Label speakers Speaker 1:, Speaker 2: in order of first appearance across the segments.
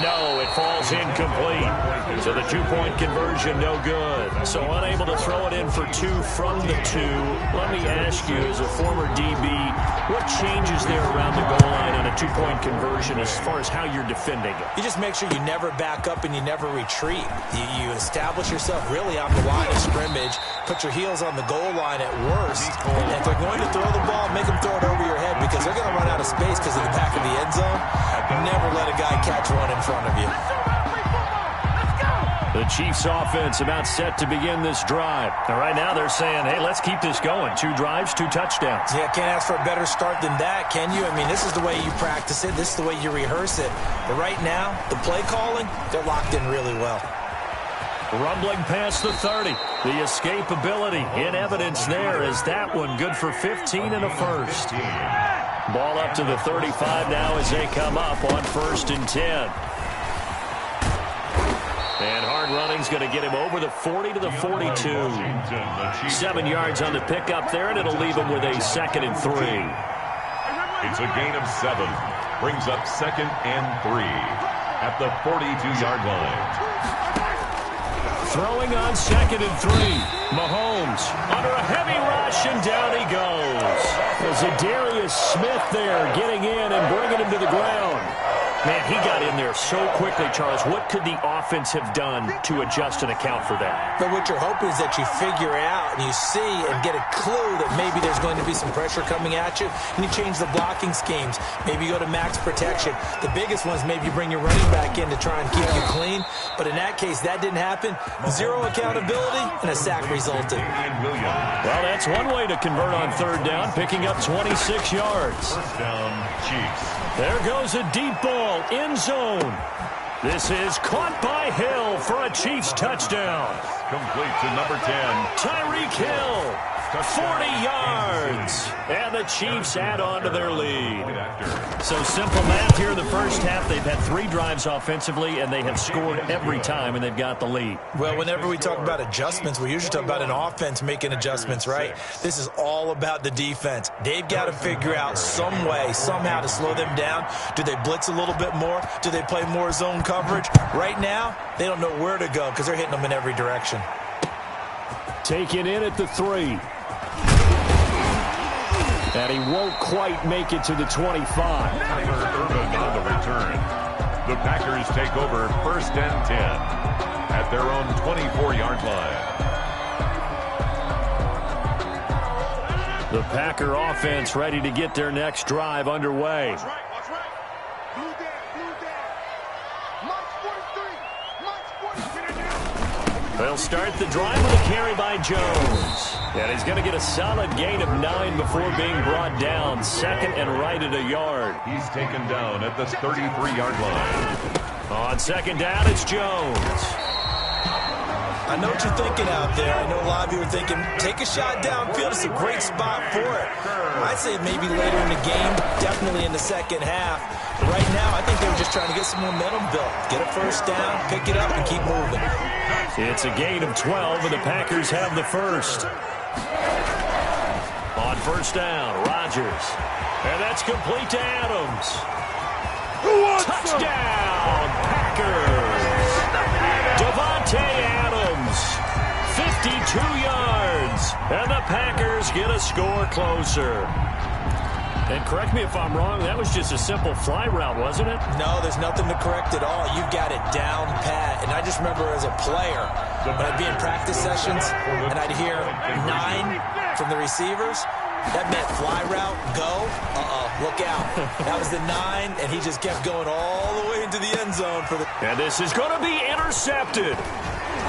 Speaker 1: no, it falls incomplete. So the two-point conversion, no good. So unable to throw it in for two from the two. Let me ask you, as a former DB, what changes there around the goal line on a two-point conversion as far as how you're defending it?
Speaker 2: You just make sure you never back up and you never retreat. You establish yourself really on the line of scrimmage, put your heels on the goal line at worst, and if they're going to throw the ball, make them throw it over your head because they're going to run out of space because of the back of the end zone. Never let a guy catch one in front of you.
Speaker 1: The Chiefs offense about set to begin this drive. And right now they're saying, hey, let's keep this going. 2 drives, 2 touchdowns.
Speaker 2: Yeah, can't ask for a better start than that, can you? I mean, this is the way you practice it. This is the way you rehearse it. But right now, the play calling, they're locked in really well.
Speaker 1: Rumbling past the 30. The escapability in evidence there is that one good for 15 and a first. Ball up to the 35 now as they come up on 1st and 10. And hard running's going to get him over the 40 to the 42. 7 yards on the pickup there, and it'll leave him with a 2nd and 3.
Speaker 3: It's a gain of 7. Brings up 2nd and 3 at the 42-yard line.
Speaker 1: Throwing on 2nd and 3. Mahomes under a heavy rush, and down he goes. There's a Darius Smith there getting in and bringing him to the ground. Man, he got in there so quickly, Charles. What could the offense have done to adjust and account for that?
Speaker 2: But what you're hoping is that you figure out and you see and get a clue that maybe there's going to be some pressure coming at you, and you change the blocking schemes. Maybe you go to max protection. The biggest one is maybe you bring your running back in to try and keep you clean. But in that case, that didn't happen. 0 accountability, and a sack resulted.
Speaker 1: Well, that's one way to convert on 3rd down, picking up 26 yards.
Speaker 3: 1st down, Chiefs.
Speaker 1: There goes a deep ball, end zone. This is caught by Hill for a Chiefs touchdown.
Speaker 3: Complete to number 10.
Speaker 1: Tyreek Hill, 40 yards. And the Chiefs add on to their lead. So simple math here in the first half. They've had 3 drives offensively, and they have scored every time, and they've got the lead.
Speaker 2: Well, whenever we talk about adjustments, we usually talk about an offense making adjustments, right? This is all about the defense. They've got to figure out some way, somehow to slow them down. Do they blitz a little bit more? Do they play more zone coverage? Right now, they don't know where to go because they're hitting them in every direction.
Speaker 1: Taken in at the 3. And he won't quite make it to the 25.
Speaker 3: Urban on the return. The Packers take over 1st and 10 at their own 24-yard line.
Speaker 1: The Packer offense ready to get their next drive underway. They'll start the drive with a carry by Jones. And he's going to get a solid gain of 9 before being brought down. 2nd and right at a yard.
Speaker 3: He's taken down at the 33-yard line.
Speaker 1: On 2nd down, it's Jones.
Speaker 2: I know what you're thinking out there. I know a lot of you are thinking, take a shot downfield. It's a great spot for it. I'd say maybe later in the game, definitely in the second half. But right now, I think they were just trying to get some momentum built. Get a 1st down, pick it up, and keep moving.
Speaker 1: It's a gain of 12, and the Packers have the 1st. On 1st down, Rodgers. And that's complete to Adams. Touchdown, Packers! Devontae Adams, 52 yards, and the Packers get a score closer. And correct me if I'm wrong, that was just a simple fly route, wasn't it?
Speaker 2: No, there's nothing to correct at all. You've got it down pat. And I just remember as a player, when I'd be in practice sessions and I'd hear 9 from the receivers, that meant fly route, go, look out. That was the 9, and he just kept going all the way into the end zone for the...
Speaker 1: And this is going to be intercepted.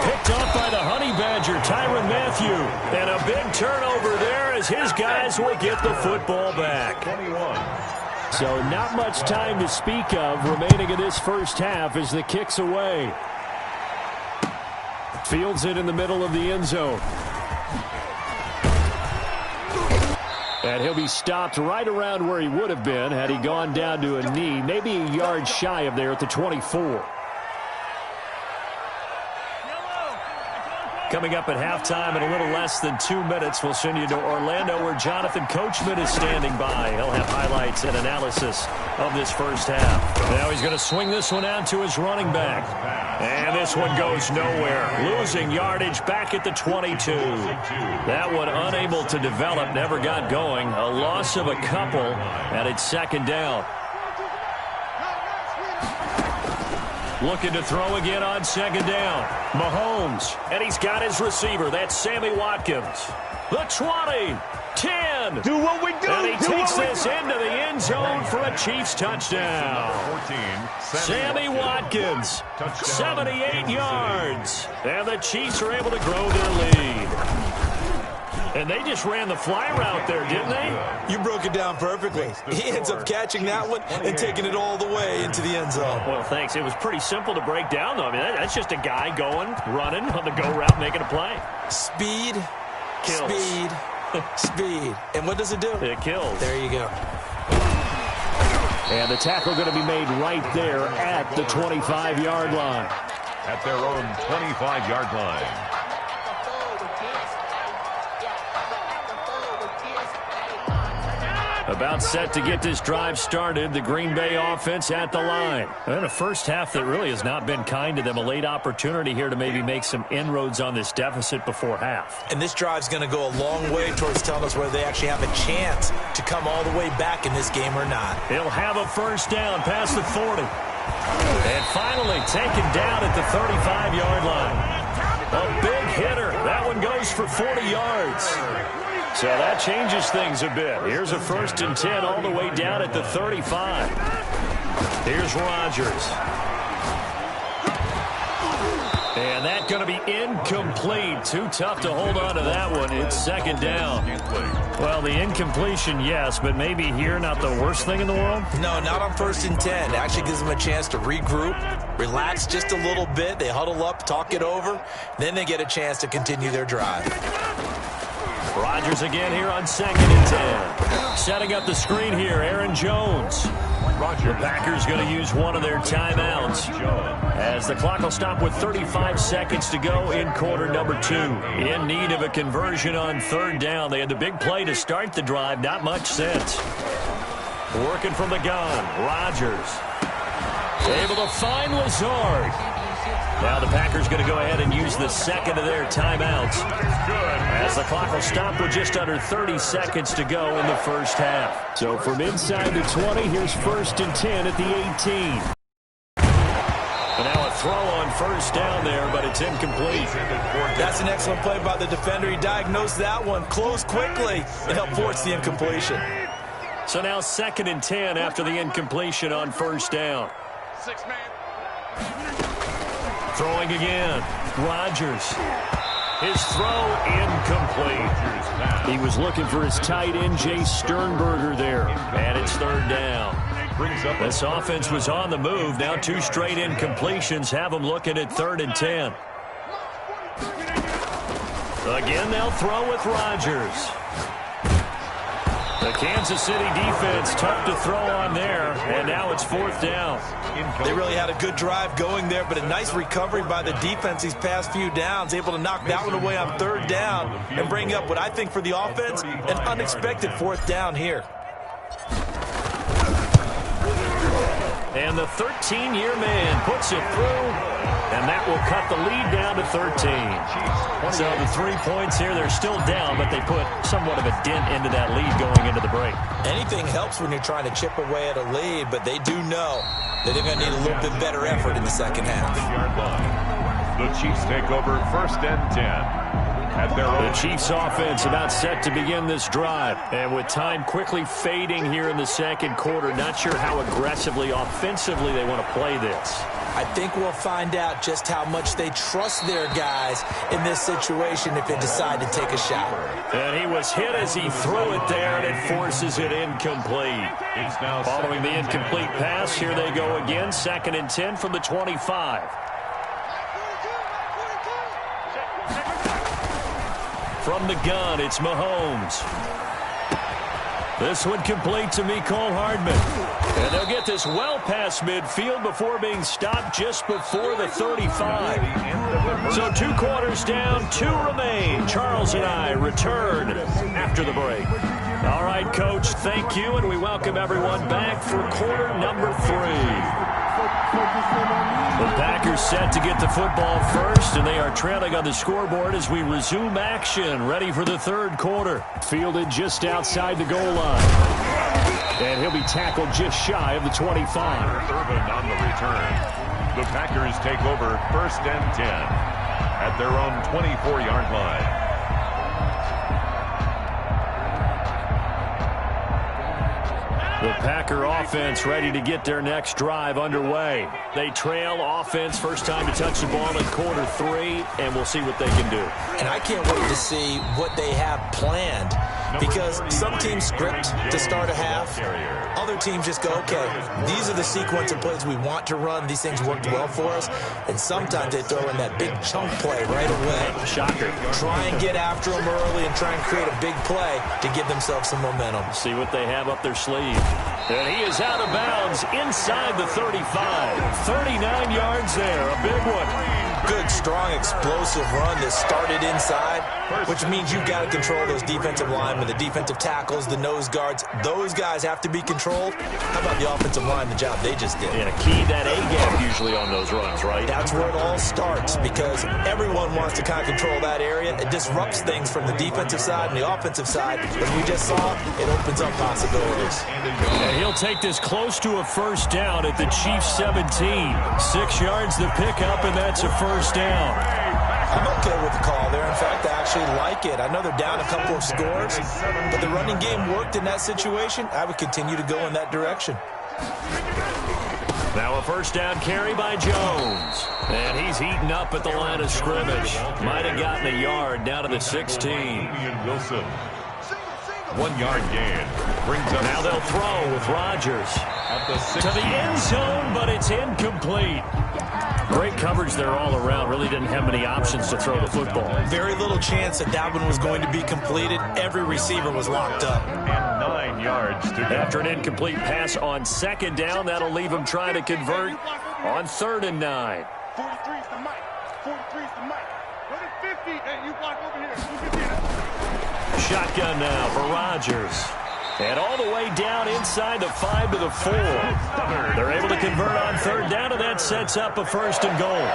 Speaker 1: Picked up by the Honey Badger, Tyrann Mathieu. And a big turnover there as his guys will get the football back. So not much time to speak of remaining in this first half as the kick's away. Fields it in the middle of the end zone. And he'll be stopped right around where he would have been had he gone down to a knee, maybe a yard shy of there at the 24. Coming up at halftime in a little less than 2 minutes, we'll send you to Orlando where Jonathan Coachman is standing by. He'll have highlights and analysis of this first half. Now he's going to swing this one out to his running back. And this one goes nowhere. Losing yardage back at the 22. That one unable to develop, never got going. A loss of a couple, and it's second down. Looking to throw again on second down. Mahomes, and he's got his receiver. That's Sammy Watkins. The 20, 10.
Speaker 4: Do what we do.
Speaker 1: And he takes this into the end zone for a Chiefs touchdown.
Speaker 3: 14,
Speaker 1: Sammy Watkins, 78 yards. And the Chiefs are able to grow their lead. And they just ran the fly route there, didn't they?
Speaker 2: You broke it down perfectly. He ends up catching that one and taking it all the way into the end zone.
Speaker 1: Well, thanks. It was pretty simple to break down, though. I mean, that's just a guy going, running on the go route, making a play.
Speaker 2: Speed,
Speaker 1: Kills.
Speaker 2: speed, speed. And what does it do?
Speaker 1: It kills.
Speaker 2: There you go.
Speaker 1: And the tackle going to be made right there at the 25-yard line.
Speaker 3: At their own 25-yard line.
Speaker 1: About set to get this drive started, the Green Bay offense at the line. And a first half that really has not been kind to them. A late opportunity here to maybe make some inroads on this deficit before half.
Speaker 2: And this drive's going to go a long way towards telling us whether they actually have a chance to come all the way back in this game or not.
Speaker 1: He'll have a first down past the 40. And finally taken down at the 35-yard line. A big hitter. That one goes for 40 yards. So that changes things a bit. Here's a 1st and 10 all the way down at the 35. Here's Rodgers. And that's going to be incomplete. Too tough to hold on to that one. It's second down. Well, the incompletion, yes, but maybe here not the worst thing in the world?
Speaker 2: No, not on 1st and 10. It actually gives them a chance to regroup, relax just a little bit. They huddle up, talk it over. Then they get a chance to continue their drive.
Speaker 1: Rodgers again here on 2nd and 10. Setting up the screen here, Aaron Jones. The Packers going to use one of their timeouts as the clock will stop with 35 seconds to go in quarter number 2. In need of a conversion on 3rd down. They had the big play to start the drive. Not much sense. Working from the gun. Rodgers able to find Lazard. Now the Packers going to go ahead and use the second of their timeouts as the clock will stop with just under 30 seconds to go in the first half. So from inside the 20, here's 1st and 10 at the 18. And now a throw on 1st down there, but it's incomplete.
Speaker 2: That's an excellent play by the defender. He diagnosed that one, closed quickly, and helped force the incompletion.
Speaker 1: So now 2nd and 10 after the incompletion on 1st down. Throwing again. Rodgers. His throw incomplete. He was looking for his tight end, Jay Sternberger there. And it's 3rd down. This offense was on the move. Now 2 straight incompletions have them looking at 3rd and 10. Again, they'll throw with Rodgers. The Kansas City defense tough to throw on there, and now it's 4th down.
Speaker 2: They really had a good drive going there, but a nice recovery by the defense these past few downs, able to knock that one away on 3rd down and bring up what I think for the offense, an unexpected 4th down here.
Speaker 1: And the 13-year man puts it through, and that will cut the lead down to 13. So the 3 points here, they're still down, but they put somewhat of a dent into that lead going into the break.
Speaker 2: Anything helps when you're trying to chip away at a lead, but they do know that they're going to need a little bit better effort in the second half.
Speaker 3: The Chiefs take over 1st and 10.
Speaker 1: The Chiefs offense about set to begin this drive. And with time quickly fading here in the second quarter, not sure how aggressively, offensively they want to play this.
Speaker 2: I think we'll find out just how much they trust their guys in this situation if they decide to take a shot.
Speaker 1: And he was hit as he threw it there, and it forces it incomplete. Following the incomplete pass, here they go again. 2nd and 10 from the 25. From the gun, it's Mahomes. This one complete to Mecole Hardman. And they'll get this well past midfield before being stopped just before the 35. So 2 quarters down, 2 remain. Charles and I return after the break. All right, Coach, thank you, and we welcome everyone back for quarter number 3. The Packers set to get the football first, and they are trailing on the scoreboard as we resume action, ready for the 3rd quarter. Fielded just outside the goal line. And he'll be tackled just shy of the 25.
Speaker 3: Urban on the return. The Packers take over 1st and 10 at their own 24-yard line.
Speaker 1: The Packer offense ready to get their next drive underway. They trail offense, first time to touch the ball in quarter 3, and we'll see what they can do.
Speaker 2: And I can't wait to see what they have planned, because some teams script to start a half. Other teams just go, okay, these are the sequence of plays we want to run. These things worked well for us. And sometimes they throw in that big chunk play right away.
Speaker 1: Shocker.
Speaker 2: Try and get after them early and try and create a big play to give themselves some momentum.
Speaker 1: See what they have up their sleeve. And he is out of bounds inside the 35. 39 yards there, a big one.
Speaker 2: Good, strong, explosive run that started inside, which means you've got to control those defensive linemen, the defensive tackles, the nose guards. Those guys have to be controlled. How about the offensive line, the job they just did?
Speaker 1: Yeah, key that A-gap usually on those runs, right?
Speaker 2: That's where it all starts, because everyone wants to kind of control that area. It disrupts things from the defensive side and the offensive side. As we just saw, it opens up possibilities.
Speaker 1: And he'll take this close to a first down at the Chiefs' 17. 6 yards the pickup, and that's a first down.
Speaker 2: I'm okay with the call there. In fact, I actually like it. I know they're down a couple of scores, but the running game worked in that situation. I would continue to go in that direction.
Speaker 1: Now a first down carry by Jones. And he's heating up at the line of scrimmage. Might have gotten a yard down to the 16.
Speaker 3: Wilson. 1 yard gain. Brings up.
Speaker 1: Now they'll throw with Rodgers. To the end zone, but it's incomplete. Great coverage there all around. Really didn't have many options to throw the football.
Speaker 2: Very little chance that one was going to be completed. Every receiver was locked up.
Speaker 3: And 9 yards to go.
Speaker 1: After an incomplete pass on 2nd down, that'll leave him trying to convert on 3rd and 9.
Speaker 4: 43's the mic. 43's the mic. Go to 50, and you block over here. You can get it.
Speaker 1: Shotgun now for Rodgers. And all the way down inside the 5 to the 4. They're able to convert on 3rd down, and that sets up a 1st and goal.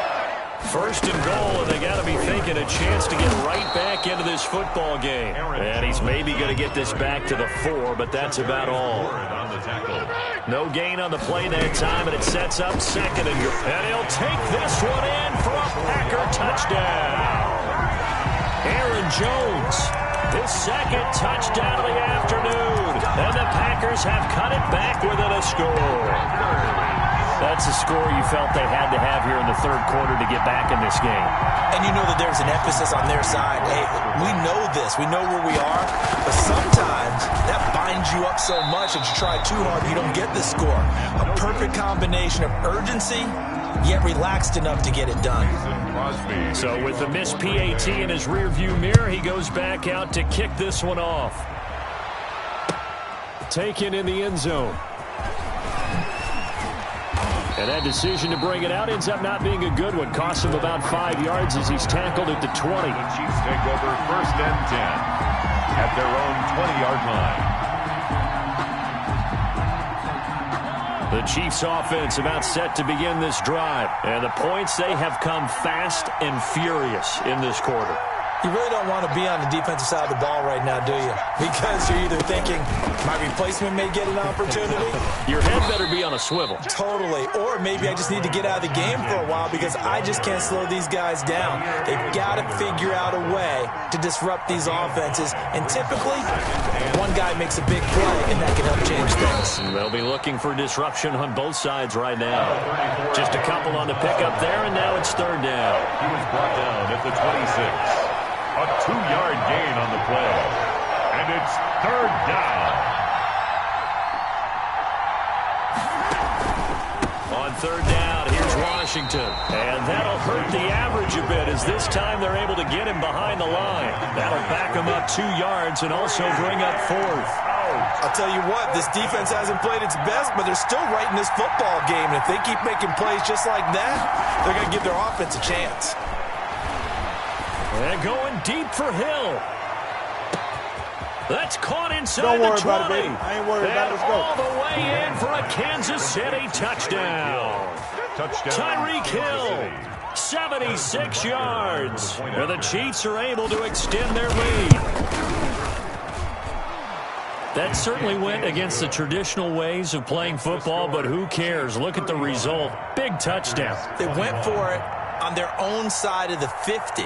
Speaker 1: 1st and goal, and they got to be thinking a chance to get right back into this football game. And he's maybe going to get this back to the 4, but that's about all. No gain on the play that time, and it sets up 2nd and goal. And he'll take this one in for a Packer touchdown. Aaron Jones. His 2nd touchdown of the afternoon. And the Packers have cut it back within a score. That's a score you felt they had to have here in the 3rd quarter to get back in this game.
Speaker 2: And you know that there's an emphasis on their side. Hey, we know this. We know where we are. But sometimes that binds you up so much that you try too hard, you don't get the score. A perfect combination of urgency, yet relaxed enough to get it done.
Speaker 1: So with the missed PAT in his rearview mirror, he goes back out to kick this one off. Taken in the end zone. And that decision to bring it out ends up not being a good one. Costs him about 5 yards as he's tackled at the 20.
Speaker 3: The Chiefs take over 1st and 10 at their own 20-yard line.
Speaker 1: The Chiefs offense about set to begin this drive. And the points, they have come fast and furious in this quarter.
Speaker 2: You really don't want to be on the defensive side of the ball right now, do you? Because you're either thinking, my replacement may get an opportunity.
Speaker 1: Your head better be on a swivel.
Speaker 2: Totally. Or maybe I just need to get out of the game for a while because I just can't slow these guys down. They've got to figure out a way to disrupt these offenses. And typically, one guy makes a big play, and that can help change things.
Speaker 1: They'll be looking for disruption on both sides right now. Just a couple on the pickup there, and now it's 3rd down.
Speaker 3: He was brought down at the 26. A 2-yard gain on the play. And it's 3rd down.
Speaker 1: On 3rd down, here's Washington. And that'll hurt the average a bit as this time they're able to get him behind the line. That'll back him up 2 yards and also bring up 4th.
Speaker 2: I'll tell you what, this defense hasn't played its best, but they're still right in this football game. And if they keep making plays just like that, they're going to give their offense a chance.
Speaker 1: And going deep for Hill. That's caught inside
Speaker 4: Don't worry
Speaker 1: the 20.
Speaker 4: about it, baby. I ain't worried about it. Let's go.
Speaker 1: All the way in for a Kansas City touchdown. Tyreek Hill, 76 yards. And the Chiefs are able to extend their lead. That certainly went against the traditional ways of playing football, but who cares? Look at the result. Big touchdown.
Speaker 2: They went for it on their own side of the 50.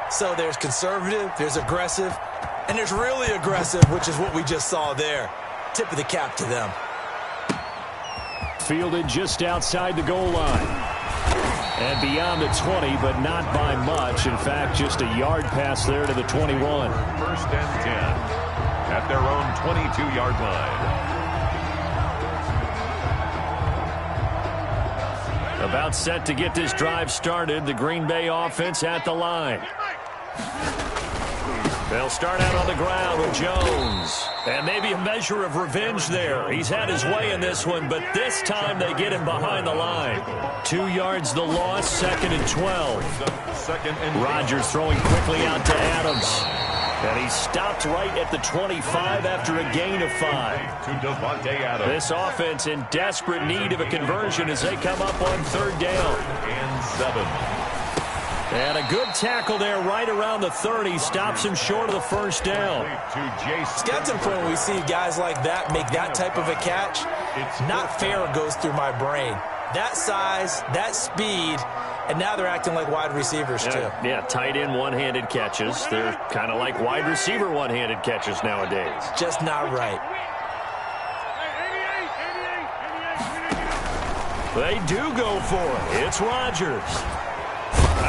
Speaker 2: So there's conservative, there's aggressive, and there's really aggressive, which is what we just saw there. Tip of the cap to them.
Speaker 1: Fielded just outside the goal line. And beyond the 20, but not by much. In fact, just a yard pass there to the 21.
Speaker 3: First and 10. At their own 22-yard line.
Speaker 1: About set to get this drive started. The Green Bay offense at the line. They'll start out on the ground with Jones. And maybe a measure of revenge there. He's had his way in this one, but this time they get him behind the line. 2 yards the loss, 2nd and 12. Rodgers throwing quickly out to Adams. And he stopped right at the 25 after a gain of 5. This offense in desperate need of a conversion as they come up on 3rd down.
Speaker 3: And 7.
Speaker 1: And a good tackle there right around the 30. Stops him short of the 1st down.
Speaker 2: It's got to the point when we see guys like that make that type of a catch. Not fair goes through my brain. That size, that speed, and now they're acting like wide receivers, too.
Speaker 1: Yeah, tight end one-handed catches. They're kind of like wide receiver one-handed catches nowadays.
Speaker 2: Just not right.
Speaker 1: They do go for it. It's Rodgers.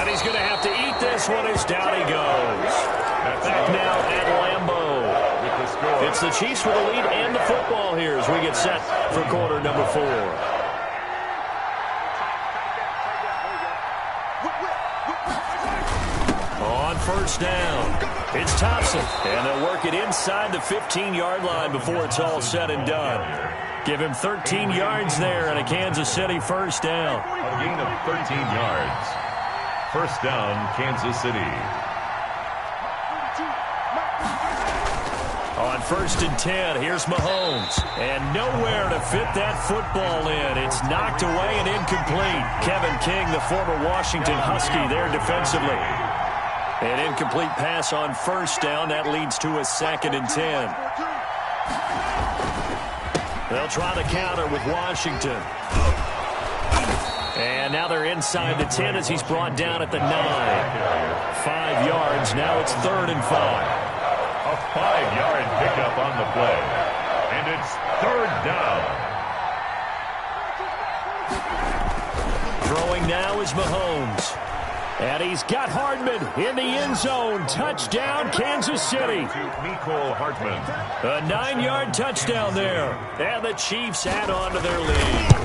Speaker 1: And he's going to have to eat this one as down he goes. Back now at Lambeau. It's the Chiefs with the lead and the football here as we get set for quarter number 4. On 1st down, it's Thompson, and they'll work it inside the 15-yard line before it's all said and done. Give him 13 yards there and a Kansas City 1st down.
Speaker 3: A gain of 13 yards. 1st down, Kansas City.
Speaker 1: On 1st and 10, here's Mahomes. And nowhere to fit that football in. It's knocked away and incomplete. Kevin King, the former Washington Husky, there defensively. An incomplete pass on 1st down. That leads to a 2nd and 10. They'll try the counter with Washington. And now they're inside the 10 as he's brought down at the 9. 5 yards. Now it's 3rd and 5.
Speaker 3: A 5-yard pickup on the play. And it's 3rd down.
Speaker 1: Throwing now is Mahomes. And he's got Hardman in the end zone. Touchdown, Kansas City.
Speaker 3: Mecole Hardman.
Speaker 1: A 9-yard touchdown there. And the Chiefs add on to their lead.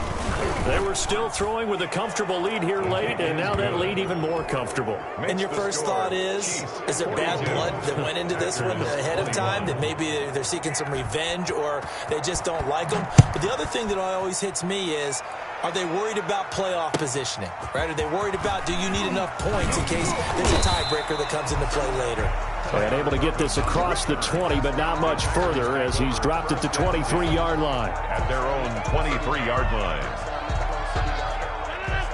Speaker 1: They were still throwing with a comfortable lead here late, and now that lead even more comfortable.
Speaker 2: And your first thought is there bad blood that went into this one ahead of time, that maybe they're seeking some revenge or they just don't like them? But the other thing that always hits me is, are they worried about playoff positioning, right? Are they worried about, do you need enough points in case there's a tiebreaker that comes into play later?
Speaker 1: And able to get this across the 20, but not much further as he's dropped at the 23-yard line.
Speaker 3: At their own 23-yard line.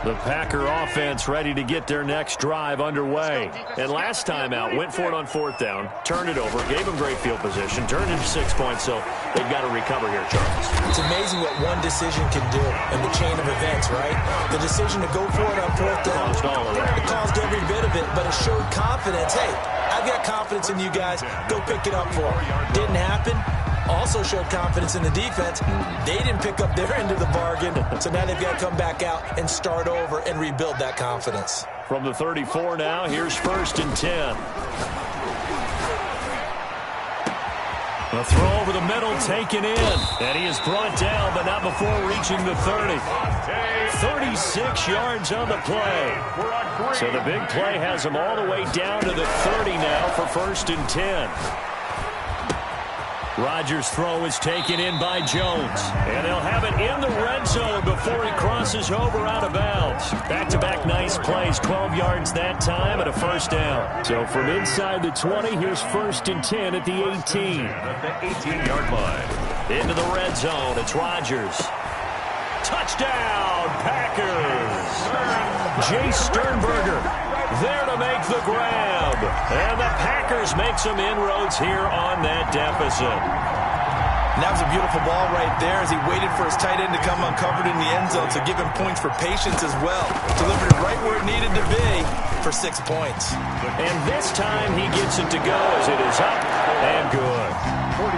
Speaker 1: The Packer offense ready to get their next drive underway. And last time out, went for it on 4th down, turned it over, gave them great field position, turned it to 6 points, so they've got to recover here, Charles.
Speaker 2: It's amazing what one decision can do in the chain of events, right? The decision to go for it on 4th down, it caused every bit of it, but it showed confidence. Hey, I've got confidence in you guys. Go pick it up for them. Didn't happen. Also showed confidence in the defense. They didn't pick up their end of the bargain, so now they've got to come back out and start over and rebuild that confidence.
Speaker 1: From the 34 now, here's 1st and 10. A throw over the middle, taken in. And he is brought down, but not before reaching the 30. 36 yards on the play. So the big play has him all the way down to the 30 now for 1st and 10. Rodgers' throw is taken in by Jones. And they'll have it in the red zone before he crosses over out of bounds. Back-to-back nice plays, 12 yards that time and a first down. So from inside the 20, here's 1st and 10 at the 18.
Speaker 3: At the 18-yard line.
Speaker 1: Into the red zone, it's Rodgers. Touchdown, Packers! Jay Sternberger there to make the grab. And the Packers make some inroads here on that deficit.
Speaker 2: And that was a beautiful ball right there as he waited for his tight end to come uncovered in the end zone to give him points for patience as well. Delivered it right where it needed to be for 6 points.
Speaker 1: And this time he gets it to go as it is up and good.
Speaker 3: 42.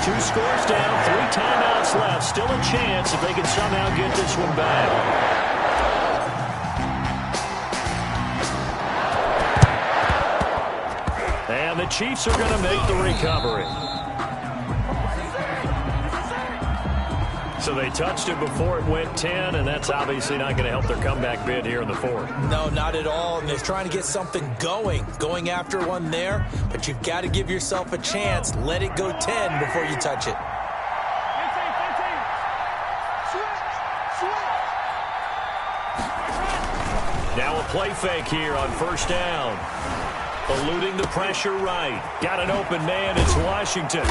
Speaker 1: 2 scores down, 3 timeouts left. Still a chance if they can somehow get this one back. And the Chiefs are going to make the recovery. So they touched it before it went 10, and that's obviously not going to help their comeback bid here in the 4th.
Speaker 2: No, not at all. And they're trying to get something going after one there. But you've got to give yourself a chance. Let it go 10 before you touch it.
Speaker 1: Now a play fake here on 1st down. Eluding the pressure right. Got an open man. It's Washington.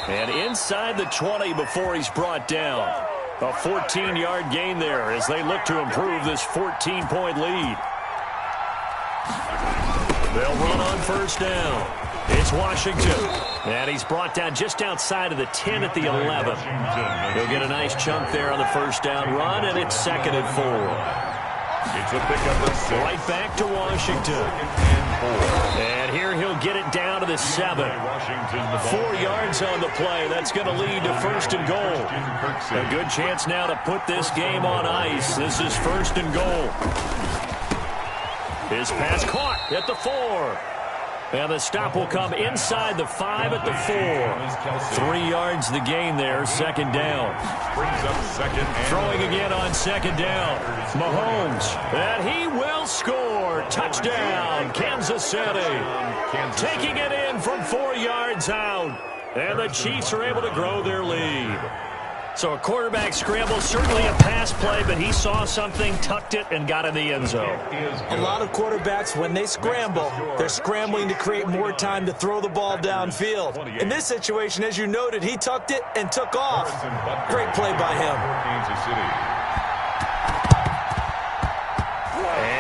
Speaker 1: And inside the 20 before he's brought down. A 14-yard gain there as they look to improve this 14-point lead. They'll run on 1st down. It's Washington. And he's brought down just outside of the 10 at the 11. He'll get a nice chunk there on the 1st down run, and it's 2nd and 4.
Speaker 3: It's a pickup of 6.
Speaker 1: Right back to Washington. And here he'll get it down to the 7. 4 yards on the play. That's going to lead to 1st and goal. A good chance now to put this game on ice. This is 1st and goal. His pass caught at the 4. And the stop will come inside the 5 at the 4. 3 yards the gain there, 2nd down.
Speaker 3: Brings up 2nd and
Speaker 1: Throwing again on 2nd down. Mahomes, and he will score. Touchdown, Kansas City. Taking it in from 4 yards out. And the Chiefs are able to grow their lead. So a quarterback scramble, certainly a pass play, but he saw something, tucked it, and got in the end zone.
Speaker 2: A lot of quarterbacks, when they scramble, they're scrambling to create more time to throw the ball downfield. In this situation, as you noted, he tucked it and took off. Great play by him.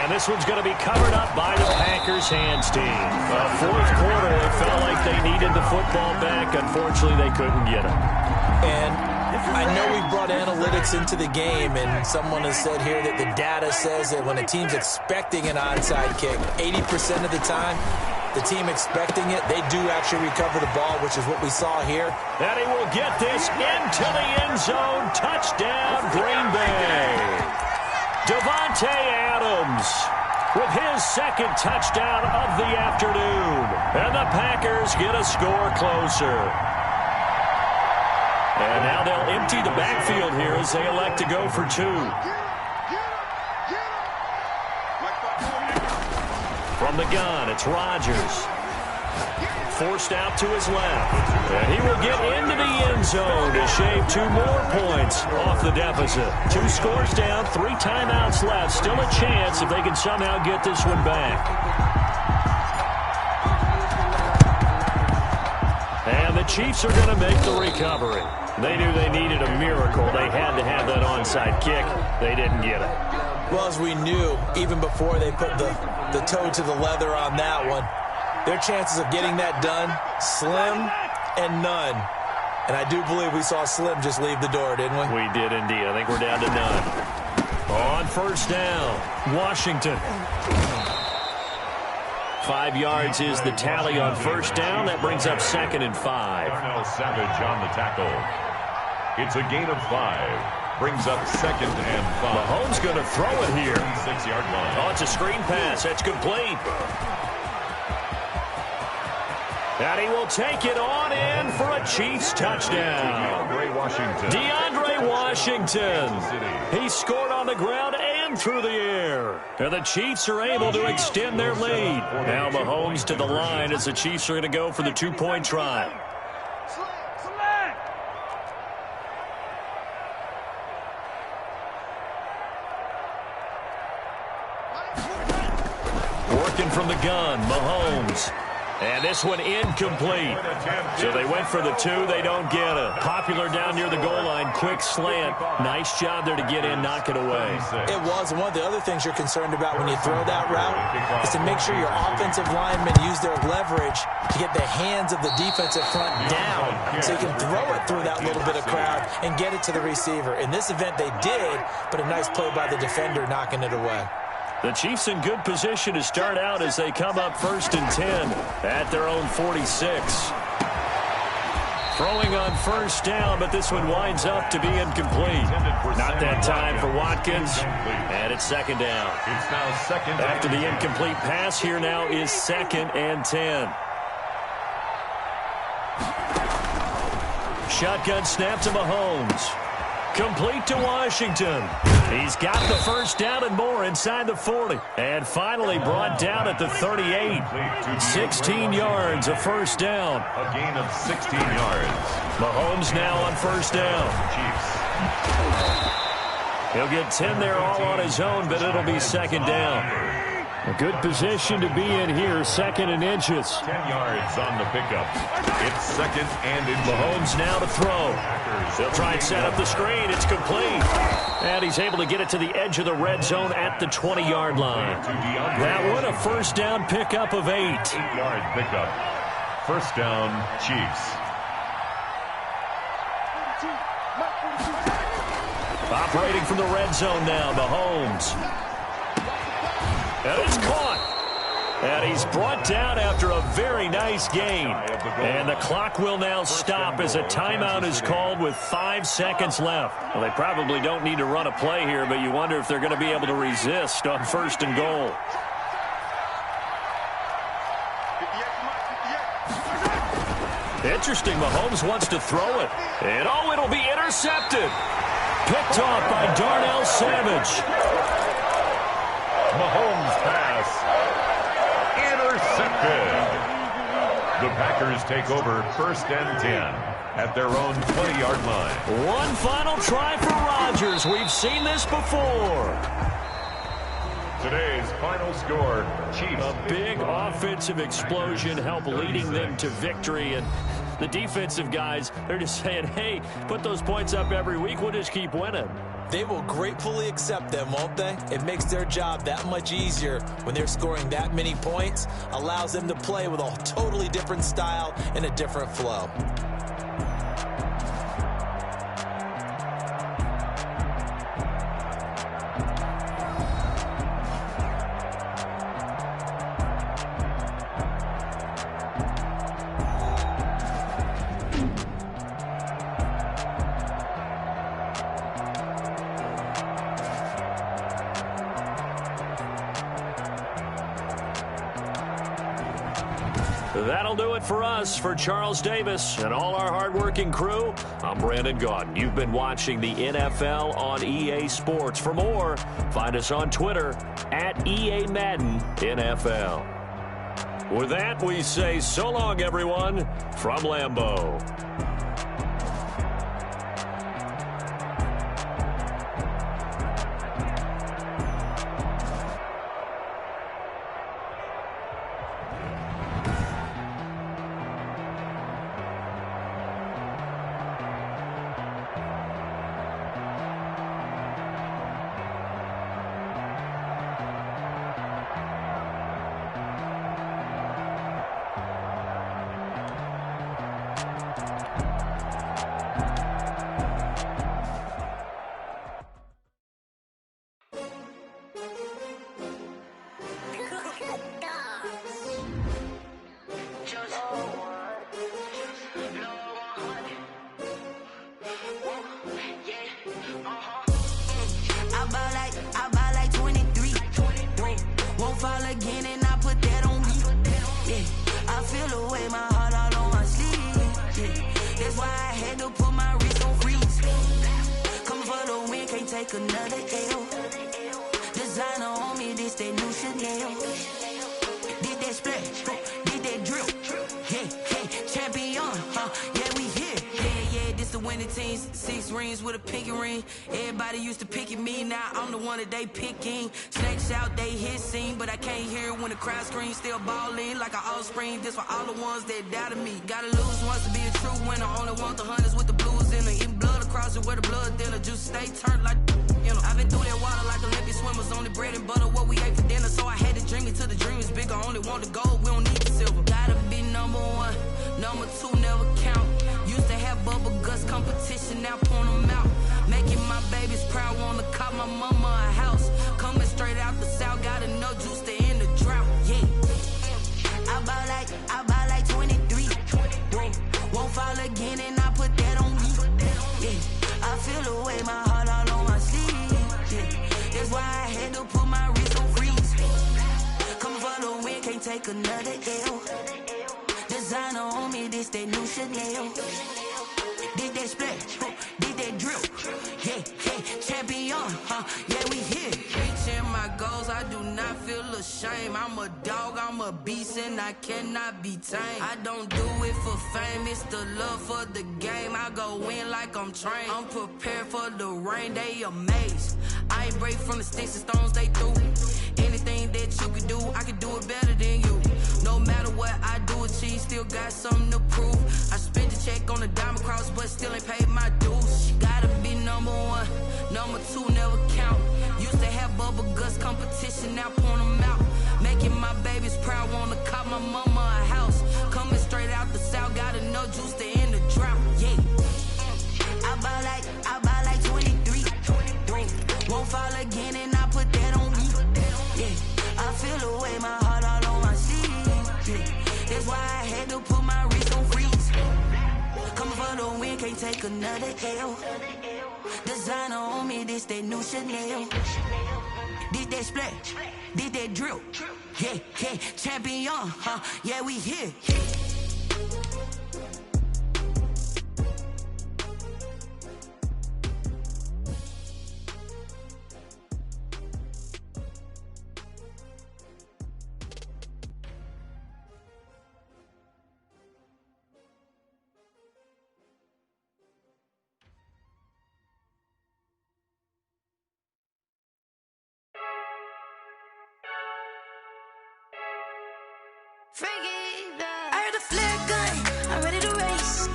Speaker 1: And this one's going to be covered up by the Packers hands team. 4th quarter, they felt like they needed the football back. Unfortunately, they couldn't get it.
Speaker 2: And I know we brought analytics into the game, and someone has said here that the data says that when a team's expecting an onside kick, 80% of the time, the team expecting it, they do actually recover the ball, which is what we saw here.
Speaker 1: And he will get this into the end zone. Touchdown, Green Bay. Davante Adams with his 2nd touchdown of the afternoon. And the Packers get a score closer. And now they'll empty the backfield here as they elect to go for 2. From the gun, it's Rodgers. Forced out to his left. And he will get into the end zone to shave 2 more points off the deficit. 2 scores down, 3 timeouts left. Still a chance if they can somehow get this one back. And the Chiefs are going to make the recovery. They knew they needed a miracle. They had to have that onside kick. They didn't get it.
Speaker 2: Well, as we knew, even before they put the toe to the leather on that one, their chances of getting that done, slim and none. And I do believe we saw Slim just leave the door, didn't we?
Speaker 1: We did indeed. I think we're down to none. On 1st down, Washington. 5 yards is the tally on 1st down. That brings up 2nd and 5.
Speaker 3: Darnell Savage on the tackle. It's a gain of 5. Brings up 2nd and 5.
Speaker 1: Mahomes going to throw it here.
Speaker 3: 6-yard line.
Speaker 1: Oh, it's a screen pass. That's complete. And he will take it on in for a Chiefs touchdown. DeAndre Washington. He scored on the ground and through the air. And the Chiefs are able to extend their lead. Now Mahomes to the line as the Chiefs are going to go for the 2-point try. working from the gun, Mahomes. And this one incomplete. So they went for the 2. They don't get it. Popular down near the goal line. Quick slant. Nice job there to get in, knock it away.
Speaker 2: It was. And one of the other things you're concerned about when you throw that route is to make sure your offensive linemen use their leverage to get the hands of the defensive front down so you can throw it through that little bit of crowd and get it to the receiver. In this event, they did, but a nice play by the defender knocking it away.
Speaker 1: The Chiefs in good position to start out as they come up 1st and 10 at their own 46. Throwing on 1st down, but this one winds up to be incomplete. Not that time for Watkins, and it's 2nd down.
Speaker 3: It's now 2nd.
Speaker 1: After the incomplete pass, here now is 2nd and 10. Shotgun snap to Mahomes. Complete to Washington. He's got the 1st down and more inside the 40. And finally brought down at the 38. 16 yards, a 1st down.
Speaker 3: A gain of 16 yards.
Speaker 1: Mahomes now on 1st down.
Speaker 3: Chiefs.
Speaker 1: He'll get 10 there all on his own, but it'll be 2nd down. A good position to be in here, 2nd and inches.
Speaker 3: 10 yards on the pickup. It's 2nd and inches.
Speaker 1: Mahomes now to throw. He'll try and set up the screen. It's complete. And he's able to get it to the edge of the red zone at the 20-yard line. That one a 1st down pickup of 8.
Speaker 3: 8-yard pickup. 1st down, Chiefs.
Speaker 1: Operating from the red zone now, Mahomes. And it's caught. And he's brought down after a very nice gain. And the clock will now stop as a timeout is called with 5 seconds left. Well, they probably don't need to run a play here, but you wonder if they're going to be able to resist on 1st and goal. Interesting, Mahomes wants to throw it. And oh, it'll be intercepted. Picked off by Darnell Savage.
Speaker 3: Mahomes pass. Intercepted. The Packers take over 1st and 10 at their own 20-yard line.
Speaker 1: One final try for Rodgers. We've seen this before.
Speaker 3: Today's final score, Chiefs.
Speaker 1: A big offensive explosion helped leading them to victory. And the defensive guys, they're just saying, hey, put those points up every week. We'll just keep winning.
Speaker 2: They will gratefully accept them, won't they? It makes their job that much easier when they're scoring that many points. Allows them to play with a totally different style and a different flow.
Speaker 1: That'll do it for us. For Charles Davis and all our hardworking crew, I'm Brandon Gaudin. You've been watching the NFL on EA Sports. For more, find us on Twitter at EA Madden NFL. With that, we say so long, everyone, from Lambeau.
Speaker 5: Another L. Designer on me, this that new Chanel. Did that splash, did that drip. Yeah, champion, yeah, we here. Yeah, this the win. winning teams, 6 rings with a pinky ring. Everybody used to pick at me, now I'm the one that they picking. Snakes out, they hit scene, but I can't hear it when the crowd screams. Still ballin' like an offspring. This for all the ones that doubted me. Gotta lose once to be a true winner. Only want the hunters with the blues in her. Eating blood across it where the blood dinner. Juice stay turned like, you know. I've been through that water like Olympic swimmers. Only bread and butter what we ate for dinner. So I had to dream it till the dream is bigger. Only want the gold, we don't need the silver. Gotta be number 1, number 2 never count. Used to have bubble guts competition, now point them out. Making my babies proud, wanna cop my mama a house. Coming straight out the south, got enough juice to end the drought. Yeah, I bought like 23. Won't fall again, and I put that on me. Yeah, I feel the way, my heart all on my sleeve. Yeah, that's why I had to put my wrist on freeze. Come for the win, can't take another L. Designer on me, this that new Chanel. Did that splash, did that drill. Yeah, champion, yeah, we here. Reaching my goals, I do not feel ashamed. I'm a dog, I'm a beast, and I cannot be tamed. I don't do it for fame, it's the love for the game. I go in like I'm trained. I'm prepared for the rain, they amazed. I ain't break from the sticks and stones they threw. Anything that you can do, I can do it better than you. No matter what I do achieve, still got something to prove. I spent the check on the diamond cross, but still ain't paid my dues. Gotta be number 1, number 2 never count. Used to have bubble guts competition, now point them out. Making my babies proud, wanna cop my mama a house. Coming straight out the south, got enough juice to end the drought. Yeah, I bought like 23. Won't fall again, and I put that on me. Yeah, I feel the way, my heart all on my sleeve. Yeah, that's why I had to put my wrist on freeze. Coming for the win, can't take another L. Designer on me, this that new Chanel. Did that splash, did that drill. Yeah, champion, yeah, we here.
Speaker 6: I heard a flare gun, I'm ready to race.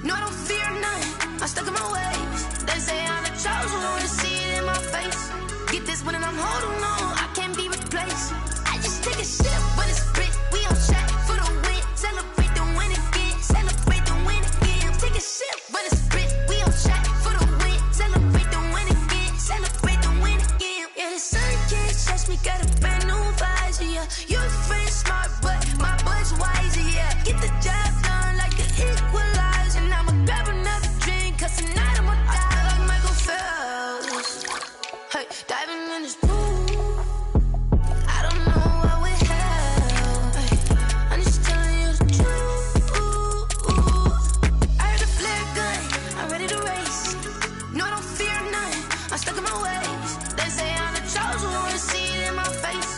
Speaker 6: No, I don't fear none, I'm stuck in my ways. They say I'm the chosen one, to see it in my face. Get this one and I'm holding on, I can't be replaced. I just take a sip, but it's spit, we on shot for the win. Celebrate the win again, celebrate the win again. Take a sip, but it's spit, we on shot for the win. Celebrate the win again, celebrate the win again. Yeah, the sun can't touch me, got a brand new visor, yeah. Your friend smart, but my boy's wiser, yeah. Get the job done like the equalizer. Now I'ma grab another drink, cause tonight I'ma die like Michael Phelps. Hey, diving in this pool, I don't know what we have. Hey, I'm just telling you the truth. I heard a flare gun, I'm ready to race. No, I don't fear none, I'm stuck in my ways. They say I'm the chosen one, to see it in my face.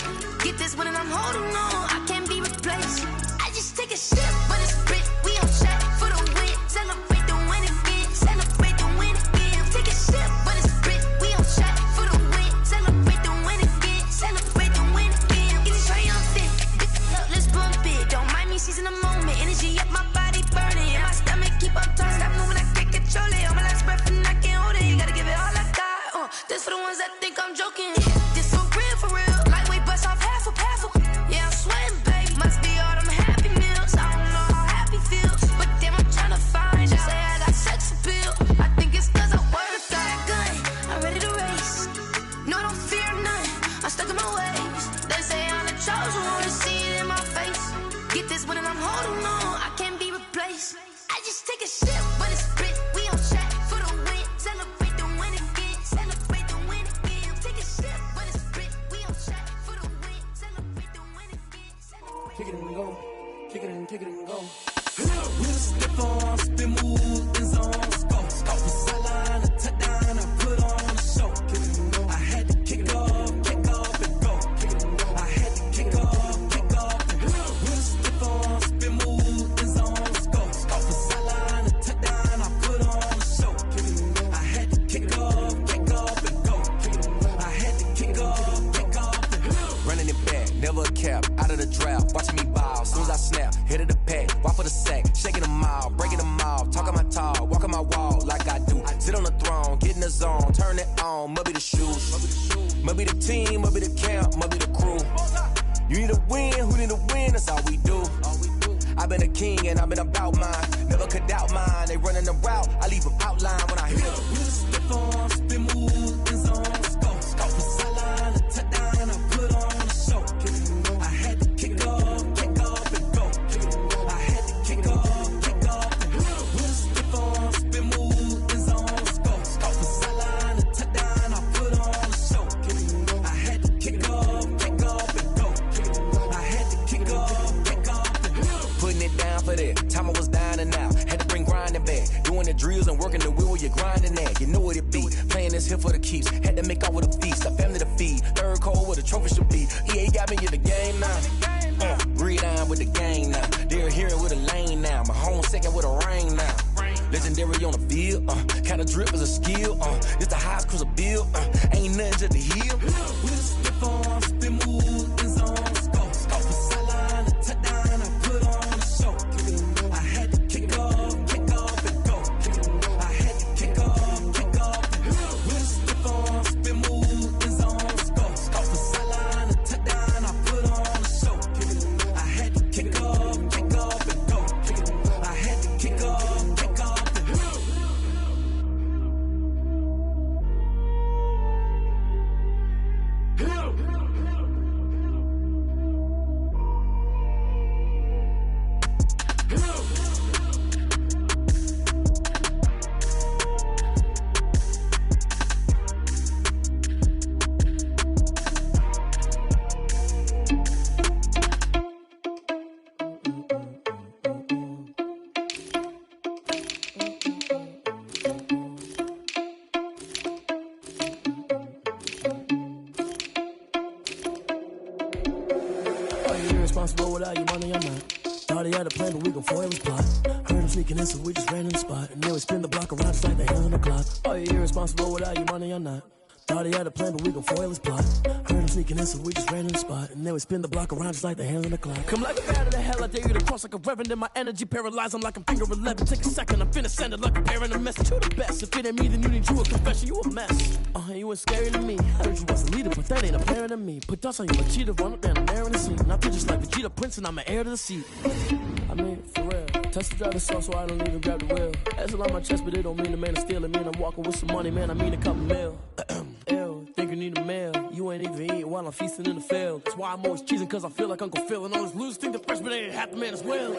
Speaker 6: Get this one and I'm holding on, I can't be replaced. I just take a sip, but it's spit, we on shot for the win. Celebrate the win again, celebrate the win again. Take a sip, but it's spit, we on shot for the win. Celebrate the win again, celebrate the win again. Get it triumphant, let's bump it. Don't mind me seizing the moment, energy up my body burning. And my stomach keep on turning, stop moving, I can't control it. On my last breath and I can't hold it, you gotta give it all I got. This for the ones that think I'm joking. This for real, lightweight bust off half a. Yeah, I'm sweating, babe, must be all them happy meals. I don't know how happy feels, but damn, I'm tryna find you. Say I got sex appeal, I think it's cause I wear a fire gun. I'm ready to race, no, I don't fear none, I'm stuck in my ways. They say I'm the chosen one, to see it in my face. Get this one and I'm holding on, I can't be replaced. I just take a sip, but it's spit, we on shot for the win. Celebrate the win again, celebrate the win again. Take a sip, but it's spit, we on shot for the win. Celebrate the win again.
Speaker 7: Kick it and go, kick it and go. We'll step on, spin, move, in zone, let's go. Off the sideline, a touchdown, I put on a show. I had to kick off and go. I had to kick off and go. We'll step on, spin, move, in zone, let's go. Off the sideline, a touchdown, I put on a show. never a cap, out of the draft, watching me ball. Soon as I snap, hit of the pack, walk for the sack, shaking them all, breaking them all, talking my talk, walking my wall like I do. Sit on the throne, get in the zone, turn it on, must be the shoes, must be the team, must be the camp, must be the crew. You need a win, who need a win, that's all we do. I've been a king and I've been about mine, never could doubt mine. They running the route, I leave them outline when I hit them. We just stiff on, spin move, in zone, scope, the sideline, the touchdown, I put on the show. I had to kick off and go. I had to kick off and go. We just stiff on, spin move, in zone, scope, the sideline, the touchdown, I put on the show. I had to kick off and go. I had to kick off and go. Putting it down for that, time I was down and out. Had to bring grinding back, doing the drills and working the wheel where you're grinding at. You know what it be, playing this here for the keeps. Had to make off with a feast, a family to feed. Third cold where the trophy should be. EA got me in the game now. Breathe on with the game now. They're here with a lane now. My home second with a rain now. Legendary on the field, kinda drip is a skill. It's the highest cruiser bill, ain't nothing to the heel. We just skip on, spin move, in zone, scope, the sideline, the touchdown, I put on the show. I had to kick off and go. I had to kick off and go. We just skip on, spin move, in zone, scope, the sideline, the touchdown, I put on the show. I had to kick off and go. I had to kick off and go. Irresponsible without your money, I'm not. Thought he had a plan, but we gon' foil his plot. Heard him sneaking in, so we just ran in the spot. And then we spin the block around just like the hell in the clock. Are you irresponsible without your money, I'm not. Thought he had a plan, but we gon' foil his plot. Heard him sneaking in, so we just ran in the spot. And then we spin the block around just like the hell in the clock. Come like a bat of the hell, I dare you to cross like a reverend. And my energy paralyzed, I'm like I'm finger 11. Take a second, I'm finna send it like a parent, a message to the best. If it ain't me, then you need you a confession, you a mess. You ain't scary to me. Heard you was a leader, but that ain't apparent to me. Put dust on you, a cheater, run up down the air in the seat. Now just like Vegeta Prince, and I'm an heir to the seat. I mean, for real. Touch the driver's sauce, so I don't even grab the wheel. That's on my chest, but it don't mean the man is stealing. Mean I'm walking with some money, man, I mean a couple mil. Ew, think you need a meal. You ain't even eating while I'm feasting in the field. That's why I'm always cheesing, cause I feel like Uncle Phil. And all those losers think the freshman ain't half the man as well.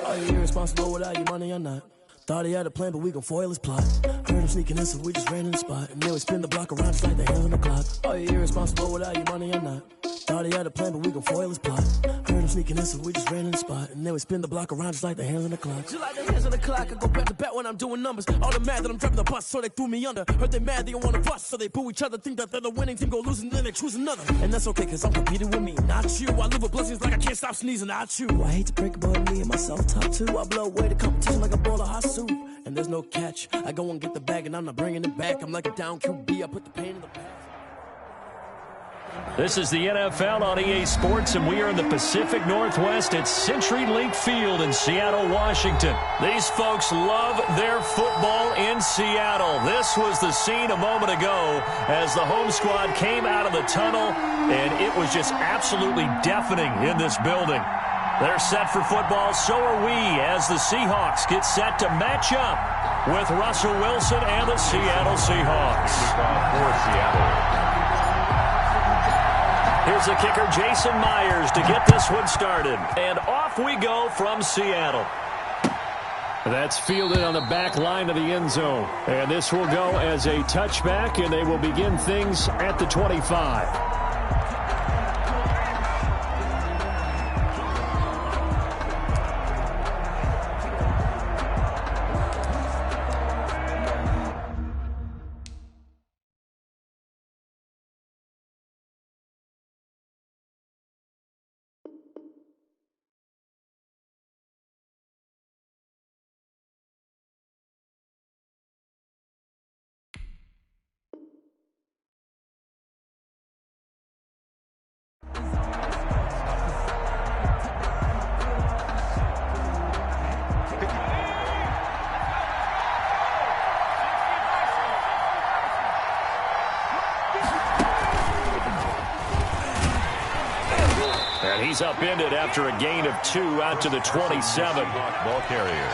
Speaker 7: Are you irresponsible without your money or not? Thought he had a plan, but we gon' foil his plot. Heard him sneaking in, so we just ran in the spot. And then we spin the block around just like the hell in the clock. Are you irresponsible without your money or not? Thought he had a plan, but we gon' foil his plot. Heard him sneaking in, so we just ran in the spot. And then we spin the block around just like the hands on the clock. Just like the hands on the clock, I go back to back when I'm doing numbers. All the mad that I'm driving the bus, so they threw me under. Heard they mad, they don't wanna bust, so they boo each other. Think that they're the winning team, go losing, then they choose another. And that's okay, cause I'm competing with me, not you. I live with blessings like I can't stop sneezing, not you. I hate to break it, but me and myself top two. I blow away the competition like a bowl of hot soup. And there's no catch, I go and get the bag and I'm not bringing it back. I'm like a down QB, I put the pain in the past.
Speaker 1: This is the NFL on EA Sports, and we are in the Pacific Northwest at CenturyLink Field in Seattle, Washington. These folks love their football in Seattle. This was the scene a moment ago as the home squad came out of the tunnel, and it was just absolutely deafening in this building. They're set for football, so are we, as the Seahawks get set to match up with Russell Wilson and the Seattle Seahawks.
Speaker 3: For Seattle.
Speaker 1: Here's the kicker, Jason Myers, to get this one started. And off we go from Seattle. That's fielded on the back line of the end zone. And this will go as a touchback, and they will begin things at the 25. And he's upended after a gain of 2 out to the 27.
Speaker 3: Ball carrier.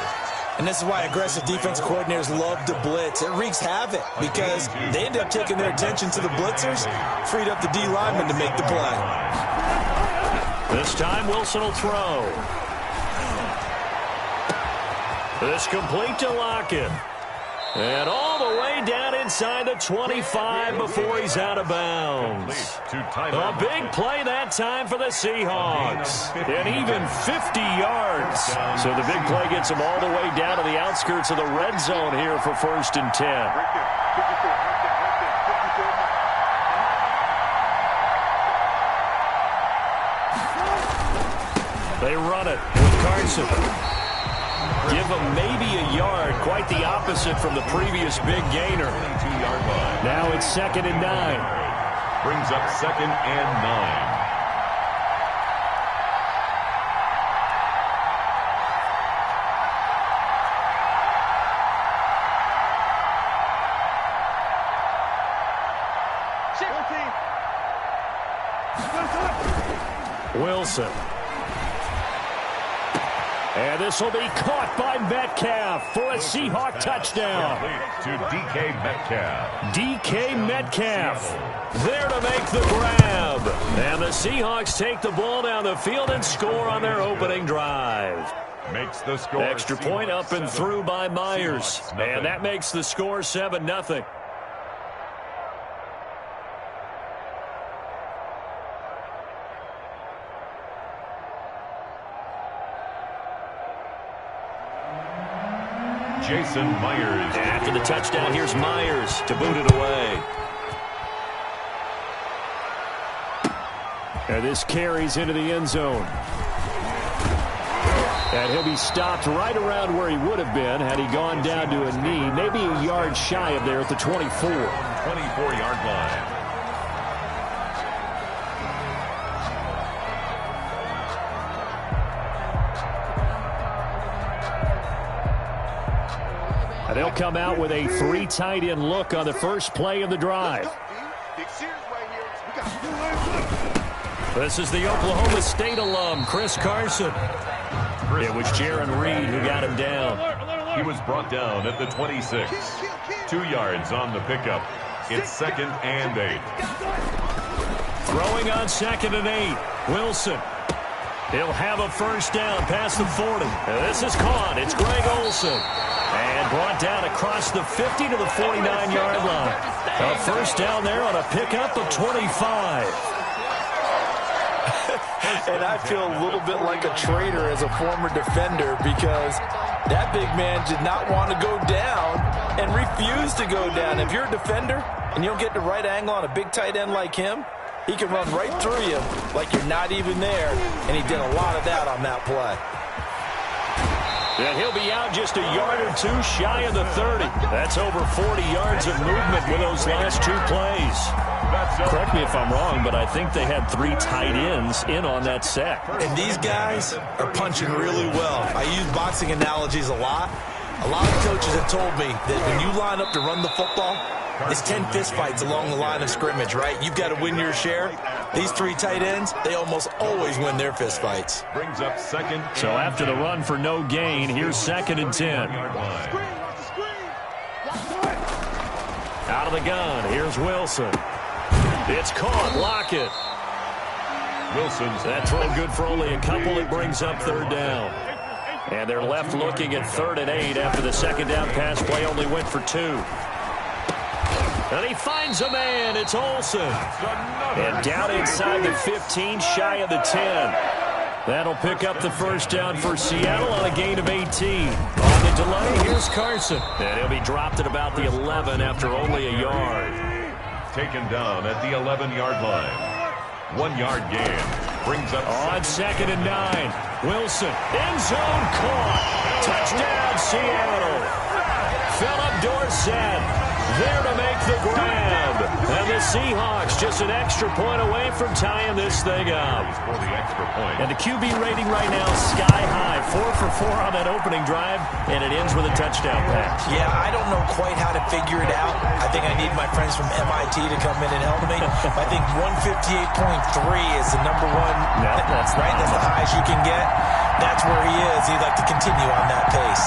Speaker 2: And this is why aggressive defense coordinators love to blitz. It wreaks havoc because they end up taking their attention to the blitzers, freed up the D lineman to make the play.
Speaker 1: This time Wilson will throw. This complete to Lockett. And all the way down inside the 25 before he's out of bounds. A big play that time for the Seahawks. And even 50 yards. So the big play gets them all the way down to the outskirts of the red zone here for 1st and 10. They run it with Carson. Give him maybe a yard, quite the opposite from the previous big gainer.
Speaker 3: 22-yard line.
Speaker 1: Now it's 2nd and 9.
Speaker 3: Brings up 2nd and 9.
Speaker 1: Wilson. And this will be caught by Metcalf for a Seahawk touchdown.
Speaker 3: To DK Metcalf.
Speaker 1: DK Metcalf there to make the grab. And the Seahawks take the ball down the field and score on their opening drive.
Speaker 3: Makes the score.
Speaker 1: Extra point up and through by Myers. And that makes the score 7-0.
Speaker 3: Jason Myers.
Speaker 1: After the touchdown, here's Myers to boot it away. And this carries into the end zone. And he'll be stopped right around where he would have been had he gone down to a knee, maybe a yard shy of there at the 24.
Speaker 3: 24-yard line.
Speaker 1: They'll come out with a 3 tight end look on the first play of the drive. This is the Oklahoma State alum, Chris Carson. It was Jaron Reed who got him down.
Speaker 3: He was brought down at the 26. 2 yards on the pickup. It's 2nd and 8.
Speaker 1: Throwing on 2nd and 8. Wilson. He'll have a first down past the 40. This is caught. It's Greg Olsen. And brought down across the 50 to the 49-yard line. A first down there on a pickup of 25.
Speaker 2: And I feel a little bit like a traitor as a former defender because that big man did not want to go down and refused to go down. If you're a defender and you don't get the right angle on a big tight end like him, he can run right through you like you're not even there. And he did a lot of that on that play.
Speaker 1: And he'll be out just a yard or 2 shy of the 30. That's over 40 yards of movement with those last 2 plays. Correct me if I'm wrong, but I think they had 3 tight ends in on that set.
Speaker 2: And these guys are punching really well. I use boxing analogies a lot. A lot of coaches have told me that when you line up to run the football, it's 10 fistfights along the line of scrimmage, right? You've got to win your share. These 3 tight ends, they almost always win their fistfights.
Speaker 3: Brings up 2nd.
Speaker 1: So after the run for no gain, here's 2nd and 10. Out of the gun, here's Wilson. It's caught, Lockett.
Speaker 3: Wilson's
Speaker 1: That throw good for only a couple. It brings up 3rd down. And they're left looking at 3rd and 8 after the 2nd down pass play only went for 2. And he finds a man. It's Olsen. And down inside the 15, shy of the 10. That'll pick up the first down for Seattle on a gain of 18. On the delay, here's Carson. And he'll be dropped at about the 11 after only a yard.
Speaker 3: taken down at the 11-yard line. 1 yard gain. Brings up
Speaker 1: on 2nd and 9. Wilson, end zone caught. Touchdown, Seattle. Philip Dorsett there to make the grab. And the Seahawks just an extra point away from tying this thing up.
Speaker 3: For the extra point.
Speaker 1: And the QB rating right now sky high. 4 for 4 on that opening drive, and it ends with a touchdown pass.
Speaker 2: Yeah, I don't know quite how to figure it out. I think I need my friends from MIT to come in and help me. I think 158.3 is the number one.
Speaker 1: Yeah, that's
Speaker 2: right. That's the highest you can get. That's where he is. He'd like to continue on that pace.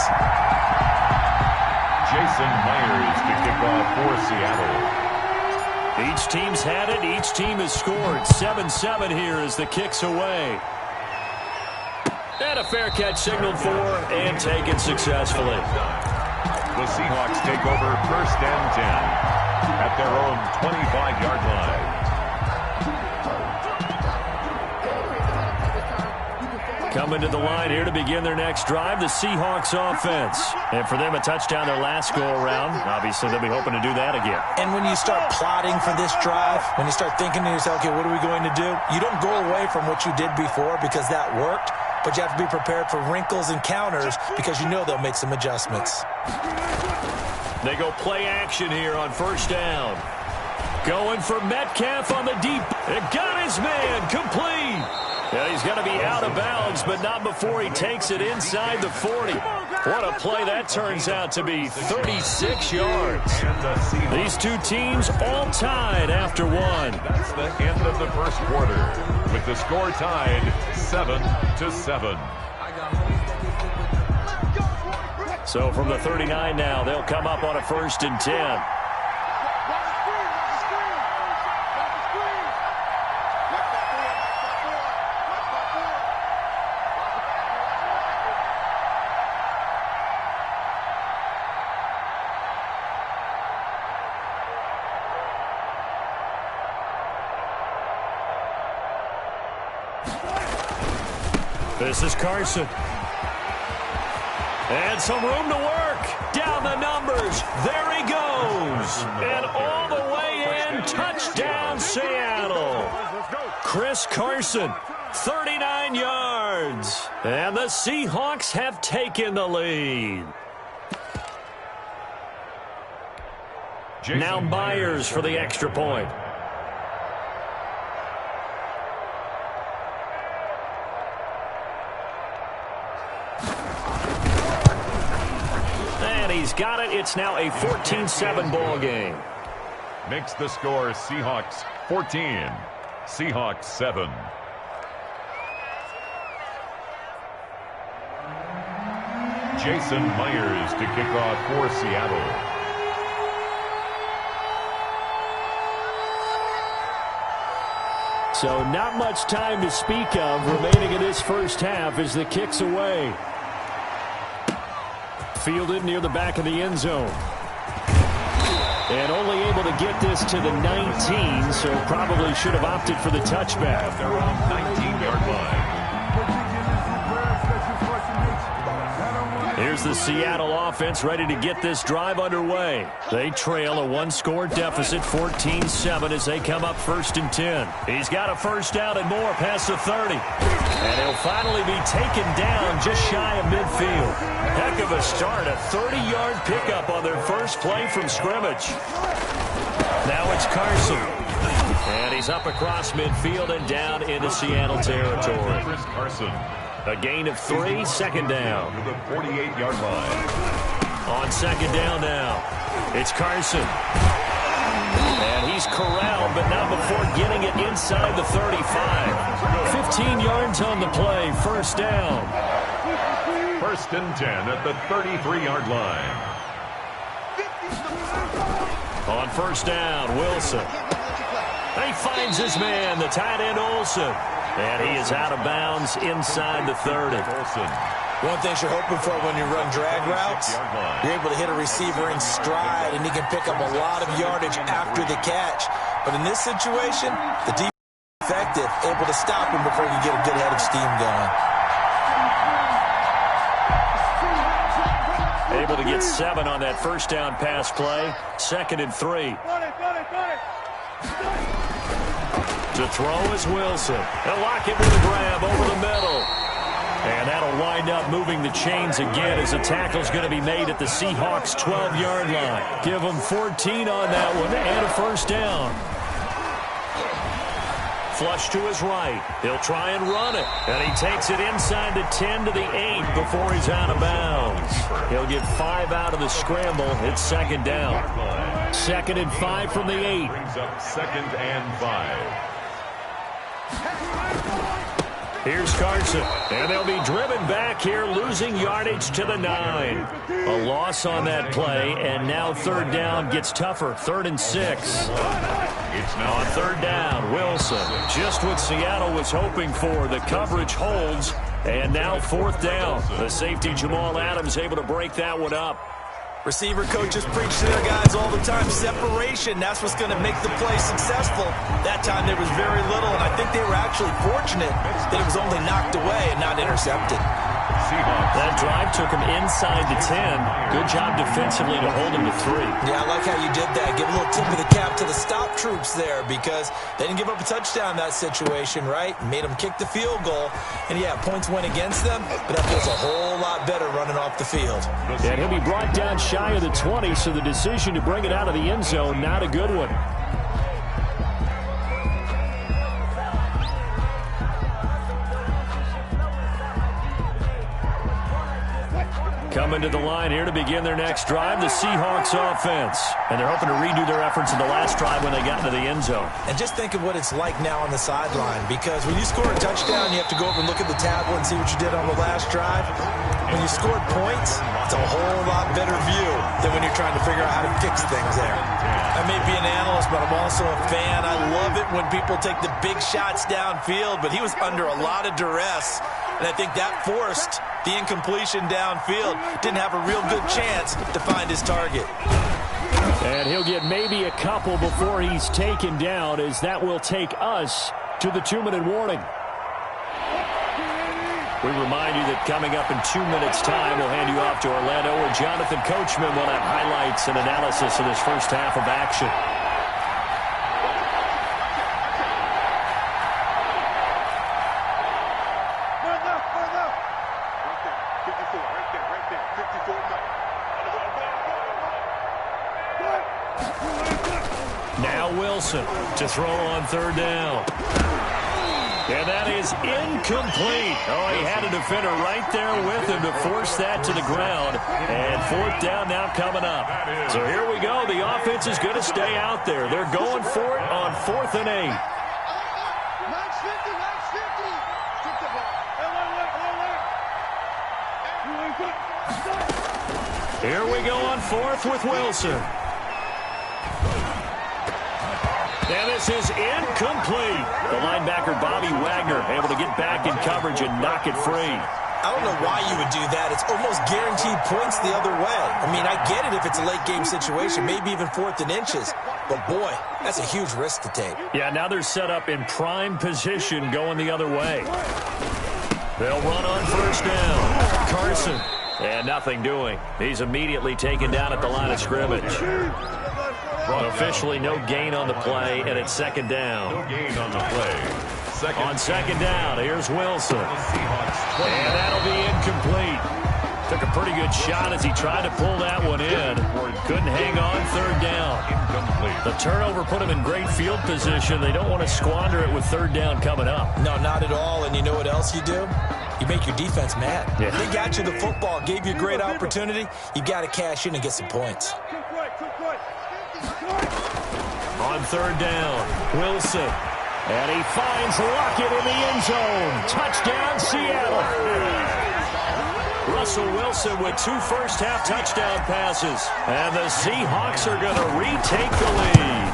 Speaker 3: Jason Myers to kick off for Seattle.
Speaker 1: Each team's had it. Each team has scored. 7-7 here as the kick's away. And a fair catch signaled for and taken successfully.
Speaker 3: The Seahawks take over 1st and 10 at their own 25-yard line.
Speaker 1: Coming to the line here to begin their next drive, the Seahawks offense. And for them, a touchdown their last go-around. Obviously, they'll be hoping to do that again.
Speaker 2: And when you start plotting for this drive, when you start thinking to yourself, okay, what are we going to do? You don't go away from what you did before because that worked, but you have to be prepared for wrinkles and counters because you know they'll make some adjustments.
Speaker 1: They go play action here on 1st down. Going for Metcalf on the deep. It got his man complete. Yeah, he's going to be out of bounds, but not before he takes it inside the 40. What a play that turns out to be, 36 yards. These two teams all tied after one.
Speaker 3: That's the end of the first quarter, with the score tied 7-7.
Speaker 1: So from the 39 now, they'll come up on a 1st and 10. This is Carson. And some room to work. Down the numbers. There he goes. And all the way in. Touchdown, Seattle. Chris Carson, 39 yards. And the Seahawks have taken the lead. Now Myers for the extra point. He's got it. It's now a 14-7 ball game.
Speaker 3: Makes the score Seahawks 14, Seahawks 7. Jason Myers to kick off for Seattle.
Speaker 1: So not much time to speak of remaining in this first half as the kick's away. Fielded near the back of the end zone. And only able to get this to the 19, so probably should have opted for the touchback.
Speaker 3: They're on 19-yard line.
Speaker 1: Here's the Seattle offense ready to get this drive underway. They trail a one-score deficit, 14-7, as they come up 1st and 10. He's got a 1st down and more past the 30. And he'll finally be taken down just shy of midfield. Heck of a start, a 30-yard pickup on their first play from scrimmage. Now it's Carson. And he's up across midfield and down into Seattle territory.
Speaker 3: Chris Carson.
Speaker 1: A gain of 3, 2nd down.
Speaker 3: To the 48-yard line.
Speaker 1: On 2nd down now, it's Carson. And he's corralled, but not before getting it inside the 35. 15 yards on the play, 1st down.
Speaker 3: 1st and 10 at the 33-yard line.
Speaker 1: On 1st down, Wilson. He finds his man, the tight end Olsen. And he is out of bounds inside the 30.
Speaker 2: One thing you're hoping for when you run drag routes, you're able to hit a receiver in stride, and he can pick up a lot of yardage after the catch. But in this situation, the defense is effective, able to stop him before he can get a good head of steam going.
Speaker 1: Able to get 7 on that 1st down pass play. 2nd and 3. To throw is Wilson. And Lockett with a grab over the middle. And that'll wind up moving the chains again as the tackle's going to be made at the Seahawks' 12-yard line. Give them 14 on that one and a first down. Flush to his right. He'll try and run it. And he takes it inside the 10 to the 8 before he's out of bounds. He'll get 5 out of the scramble. It's second down. 2nd and 5 from the 8.
Speaker 3: Brings up 2nd and 5.
Speaker 1: Here's Carson, and they'll be driven back here, losing yardage to the 9. A loss on that play, and now 3rd down gets tougher. 3rd and 6.
Speaker 3: It's now
Speaker 1: On 3rd down, Wilson. Just what Seattle was hoping for. The coverage holds, and now 4th down. The safety Jamal Adams able to break that one up.
Speaker 2: Receiver coaches preach to their guys all the time. Separation, that's what's going to make the play successful. That time there was very little, and I think they were actually fortunate that it was only knocked away and not intercepted.
Speaker 1: That drive took him inside the 10. Good job defensively to hold him to 3.
Speaker 2: Yeah, I like how you did that. Give a little tip of the cap to the stop troops there because they didn't give up a touchdown in that situation, right? Made them kick the field goal. And, yeah, points went against them, but that feels a whole lot better running off the field.
Speaker 1: And he'll be brought down shy of the 20, so the decision to bring it out of the end zone, not a good one. Coming to the line here to begin their next drive, the Seahawks offense. And they're hoping to redo their efforts in the last drive when they got into the end zone.
Speaker 2: And just think of what it's like now on the sideline, because when you score a touchdown, you have to go over and look at the tablet and see what you did on the last drive. When you scored points, it's a whole lot better view than when you're trying to figure out how to fix things there. I may be an analyst, but I'm also a fan. I love it when people take the big shots downfield, but he was under a lot of duress, and I think that forced the incompletion downfield. Didn't have a real good chance to find his target.
Speaker 1: And he'll get maybe a couple before he's taken down, as that will take us to the 2-minute warning. We remind you that coming up in 2 minutes' time, we'll hand you off to Orlando, where Jonathan Coachman will have highlights and analysis of this first half of action. Now Wilson to throw on 3rd down. And that is incomplete. Oh, he had a defender right there with him to force that to the ground. And 4th down now coming up. So here we go. The offense is going to stay out there. They're going for it on 4th and 8. Here we go on 4th with Wilson. And this is incomplete. The linebacker, Bobby Wagner, able to get back in coverage and knock it free.
Speaker 2: I don't know why you would do that. It's almost guaranteed points the other way. I mean, I get it if it's a late-game situation, maybe even 4th and inches. But, boy, that's a huge risk to take.
Speaker 1: Yeah, now they're set up in prime position going the other way. They'll run on 1st down. Carson. And nothing doing. He's immediately taken down at the line of scrimmage. Officially no gain on the play, and it's 2nd down.
Speaker 3: No gain on the play.
Speaker 1: On 2nd down, here's Wilson. And that'll be incomplete. Took a pretty good shot as he tried to pull that one in. Couldn't hang on 3rd down.
Speaker 3: Incomplete.
Speaker 1: The turnover put him in great field position. They don't want to squander it with 3rd down coming up.
Speaker 2: No, not at all. And you know what else you do? You make your defense mad.
Speaker 1: Yeah.
Speaker 2: They got you the football, gave you a great opportunity. You got to cash in and get some points.
Speaker 1: On 3rd down, Wilson. And he finds Lockett in the end zone. Touchdown, Seattle. Russell Wilson with 2 first-half touchdown passes. And the Seahawks are going to retake the lead.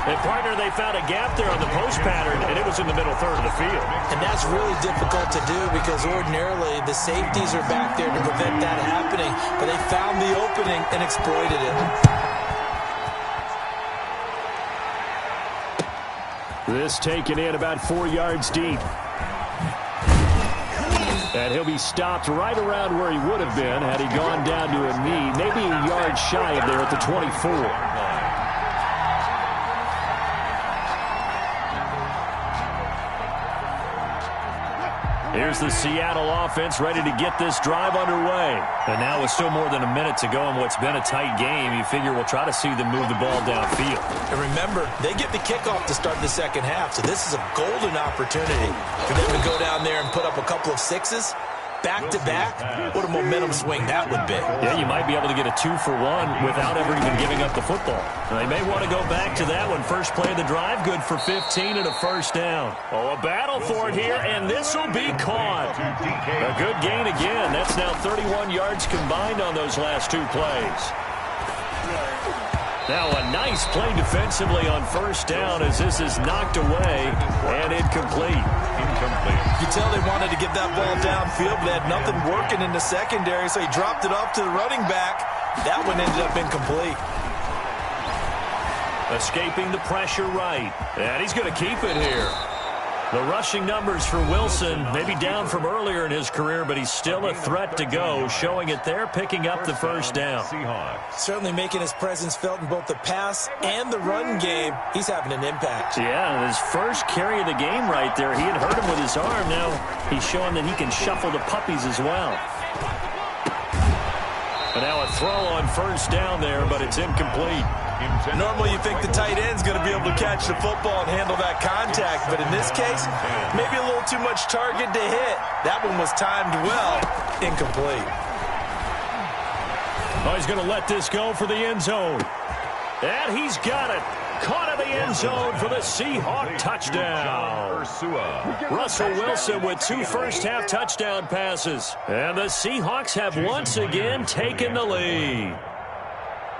Speaker 1: And, partner, they found a gap there on the post pattern, and it was in the middle third of the field.
Speaker 2: And that's really difficult to do because ordinarily the safeties are back there to prevent that happening. But they found the opening and exploited it.
Speaker 1: This taken in about 4 yards deep. And he'll be stopped right around where he would have been had he gone down to a knee, maybe a yard shy of there at the 24. Here's the Seattle offense ready to get this drive underway. And now with still more than a minute to go in what's been a tight game, you figure we'll try to see them move the ball downfield.
Speaker 2: And remember, they get the kickoff to start the second half, so this is a golden opportunity for them to go down there and put up a couple of sixes. Back-to-back, what a momentum swing that would be.
Speaker 1: Yeah, you might be able to get a 2-for-1 without ever even giving up the football. And they may want to go back to that one. First play of the drive, good for 15 and a first down. Oh, a battle for it here, and this will be caught. A good gain again. That's now 31 yards combined on those last two plays. Now a nice play defensively on first down as this is knocked away and incomplete.
Speaker 2: You tell they wanted to get that ball downfield, but they had nothing working in the secondary, so he dropped it off to the running back. That one ended up incomplete.
Speaker 1: Escaping the pressure right, and he's going to keep it here. The rushing numbers for Wilson, maybe down from earlier in his career, but he's still a threat to go, showing it there, picking up the first down.
Speaker 2: Certainly making his presence felt in both the pass and the run game. He's having an impact.
Speaker 1: Yeah, his first carry of the game right there, he had hurt him with his arm. Now he's showing that he can shuffle the puppies as well. And now a throw on first down there, but it's incomplete.
Speaker 2: Normally you think the tight end's going to be able to catch the football and handle that contact, but in this case, maybe a little too much target to hit. That one was timed well. Incomplete.
Speaker 1: Oh, he's going to let this go for the end zone. And he's got it. Caught in the end zone for the Seahawk touchdown. Russell Wilson with 2 first-half touchdown passes. And the Seahawks have once again taken the lead.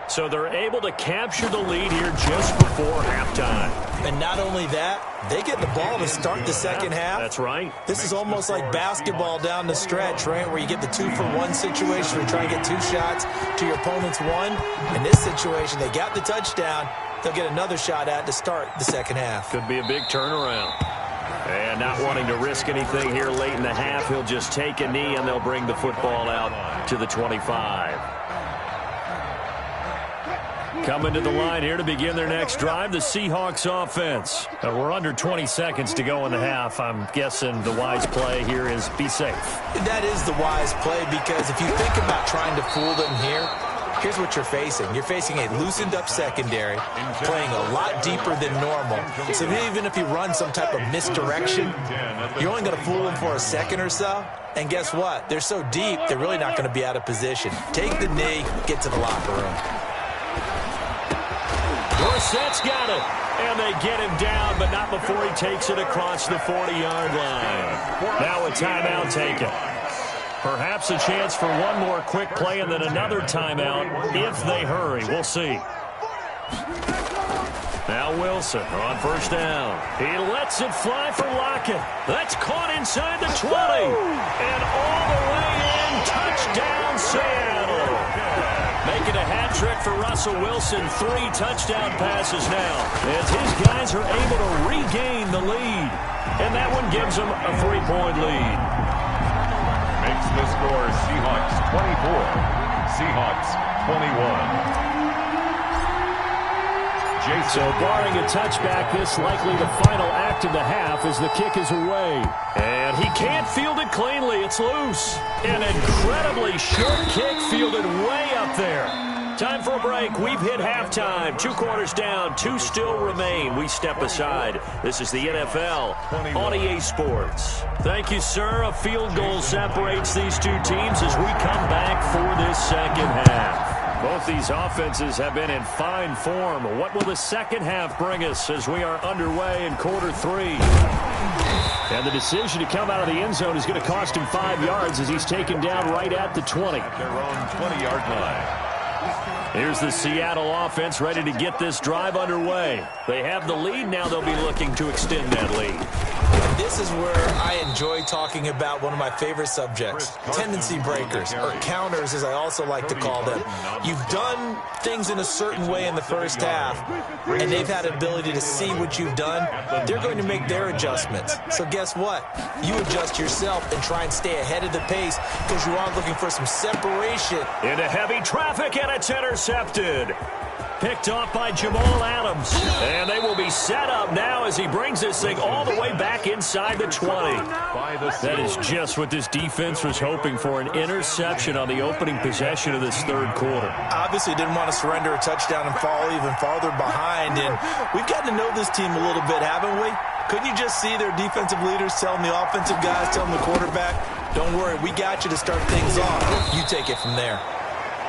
Speaker 1: So they're able to capture the lead here just before halftime.
Speaker 2: And not only that, they get the ball to start the second half.
Speaker 1: That's right.
Speaker 2: This is almost like basketball down the stretch, right, where you get the 2-for-1 situation where you try to get 2 shots to your opponent's 1. In this situation, they got the touchdown. They'll get another shot at to start the second half.
Speaker 1: Could be a big turnaround. And not wanting to risk anything here late in the half, he'll just take a knee and they'll bring the football out to the 25. Coming to the line here to begin their next drive, the Seahawks offense. We're under 20 seconds to go in the half. I'm guessing the wise play here is be safe.
Speaker 2: That is the wise play, because if you think about trying to fool them here, here's what you're facing. You're facing a loosened-up secondary, playing a lot deeper than normal. So even if you run some type of misdirection, you're only going to fool them for a second or so. And guess what? They're so deep, they're really not going to be out of position. Take the knee, get to the locker room.
Speaker 1: Dorsett's got it, and they get him down, but not before he takes it across the 40-yard line. Now a timeout taken. Perhaps a chance for one more quick play and then another timeout if they hurry. We'll see. Now Wilson on first down. He lets it fly for Lockett. That's caught inside the 20. And all the way in, touchdown Seattle. Making a hat trick for Russell Wilson. 3 touchdown passes now as his guys are able to regain the lead. And that one gives them a 3-point lead.
Speaker 3: Makes the score Seahawks 24, Seahawks 21.
Speaker 1: So barring a touchback, this likely the final act of the half as the kick is away. And he can't field it cleanly. It's loose. An incredibly short kick fielded way up there. Time for a break. We've hit halftime. 2 quarters down. 2 still remain. We step aside. This is the NFL on EA Sports. Thank you, sir. A field goal separates these two teams as we come back for this second half. Both these offenses have been in fine form. What will the second half bring us as we are underway in quarter 3? And the decision to come out of the end zone is going to cost him 5 yards as he's taken down right at the 20.
Speaker 3: At their own 20-yard line.
Speaker 1: Here's the Seattle offense ready to get this drive underway. They have the lead. Now they'll be looking to extend that lead.
Speaker 2: This is where I enjoy talking about one of my favorite subjects, tendency breakers, or counters as I also like to call them. You've done things in a certain way in the first half, and they've had an ability to see what you've done. They're going to make their adjustments. So guess what? You adjust yourself and try and stay ahead of the pace because you are looking for some separation.
Speaker 1: Into heavy traffic, and it's intercepted. picked off by Jamal Adams. And they will be set up now as he brings this thing all the way back inside the 20. That is just what this defense was hoping for, an interception on the opening possession of this third quarter.
Speaker 2: Obviously didn't want to surrender a touchdown and fall even farther behind. And we've gotten to know this team a little bit, haven't we? Couldn't you just see their defensive leaders telling the offensive guys, telling the quarterback, don't worry, we got you to start things off. You take it from there.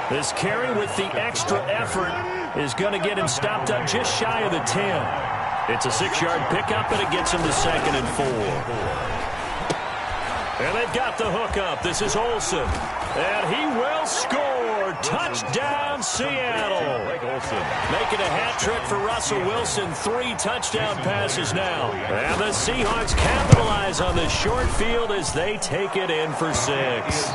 Speaker 1: This carry with the extra effort is going to get him stopped up just shy of the 10. It's a 6-yard pickup, and it gets him to 2nd and 4. And they've got the hook up. This is Olsen. And he will score. Touchdown, Seattle. Making a hat trick for Russell Wilson. 3 touchdown passes now. And the Seahawks capitalize on this short field as they take it in for 6.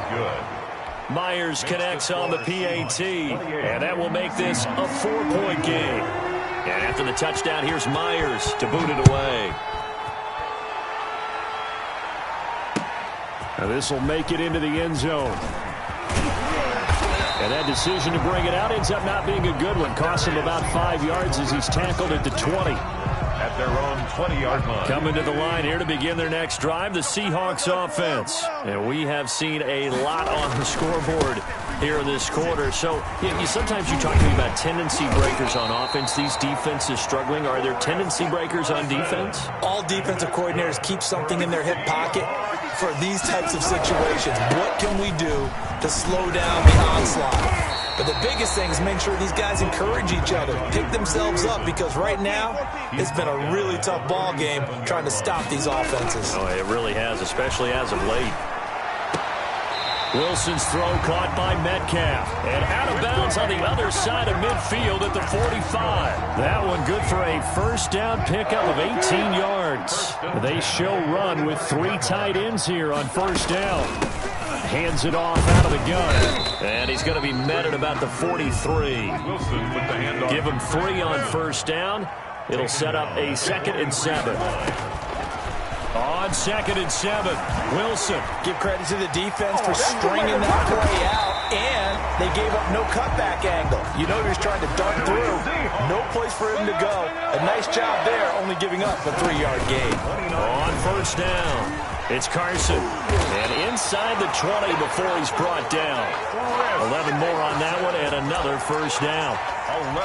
Speaker 1: Myers connects on the PAT, and that will make this a 4-point game. And after the touchdown, here's Myers to boot it away. Now this will make it into the end zone. And that decision to bring it out ends up not being a good one. Costs him about 5 yards as he's tackled at the 20.
Speaker 3: At their own 20-yard line.
Speaker 1: Coming to the line here to begin their next drive, the Seahawks offense. And we have seen a lot on the scoreboard here in this quarter. So sometimes you talk to me about tendency breakers on offense. These defenses struggling. Are there tendency breakers on defense?
Speaker 2: All defensive coordinators keep something in their hip pocket for these types of situations. What can we do to slow down the onslaught? But the biggest thing is make sure these guys encourage each other, pick themselves up, because right now it's been a really tough ball game trying to stop these offenses.
Speaker 1: Oh, it really has, especially as of late. Wilson's throw caught by Metcalf. And out of bounds on the other side of midfield at the 45. That one good for a first down pickup of 18 yards. They show run with 3 tight ends here on first down. Hands it off out of the gun. And he's going to be met at about the 43. Give him 3 on first down. It'll set up a 2nd and 7. On 2nd and 7, Wilson.
Speaker 2: Give credit to the defense for stringing that play out, and they gave up no cutback angle. You know he was trying to dart through. No place for him to go. A nice job there, only giving up a 3-yard gain.
Speaker 1: On first down, it's Carson. And inside the 20 before he's brought down. 11 more on that one, and another first down.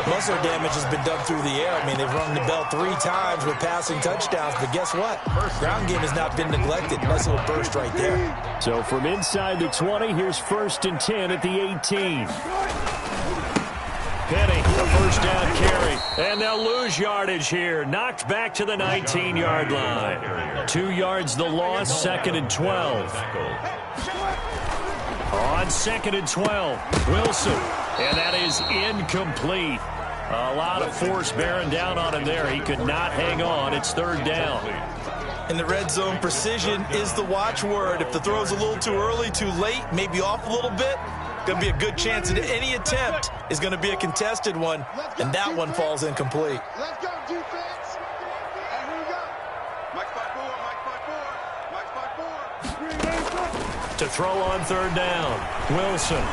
Speaker 2: Most of their damage has been done through the air. I mean, they've rung the bell 3 times with passing touchdowns, but guess what? Ground game has not been neglected. Nice little burst right there.
Speaker 1: So from inside the 20, here's 1st and 10 at the 18. Penny, the first down carry, and they'll lose yardage here. Knocked back to the 19-yard line. 2 yards the loss, 2nd and 12. On 2nd and 12, Wilson. And that is incomplete. A lot of force bearing down on him there. He could not hang on. It's 3rd down.
Speaker 2: In the red zone, precision is the watchword. If the throw's a little too early, too late, maybe off a little bit, going to be a good chance that any attempt is going to be a contested one, and that one falls incomplete.
Speaker 4: Let's go, defense. And here we go. Mike 5-4, Mike 5-4.
Speaker 1: To throw on 3rd down, Wilson.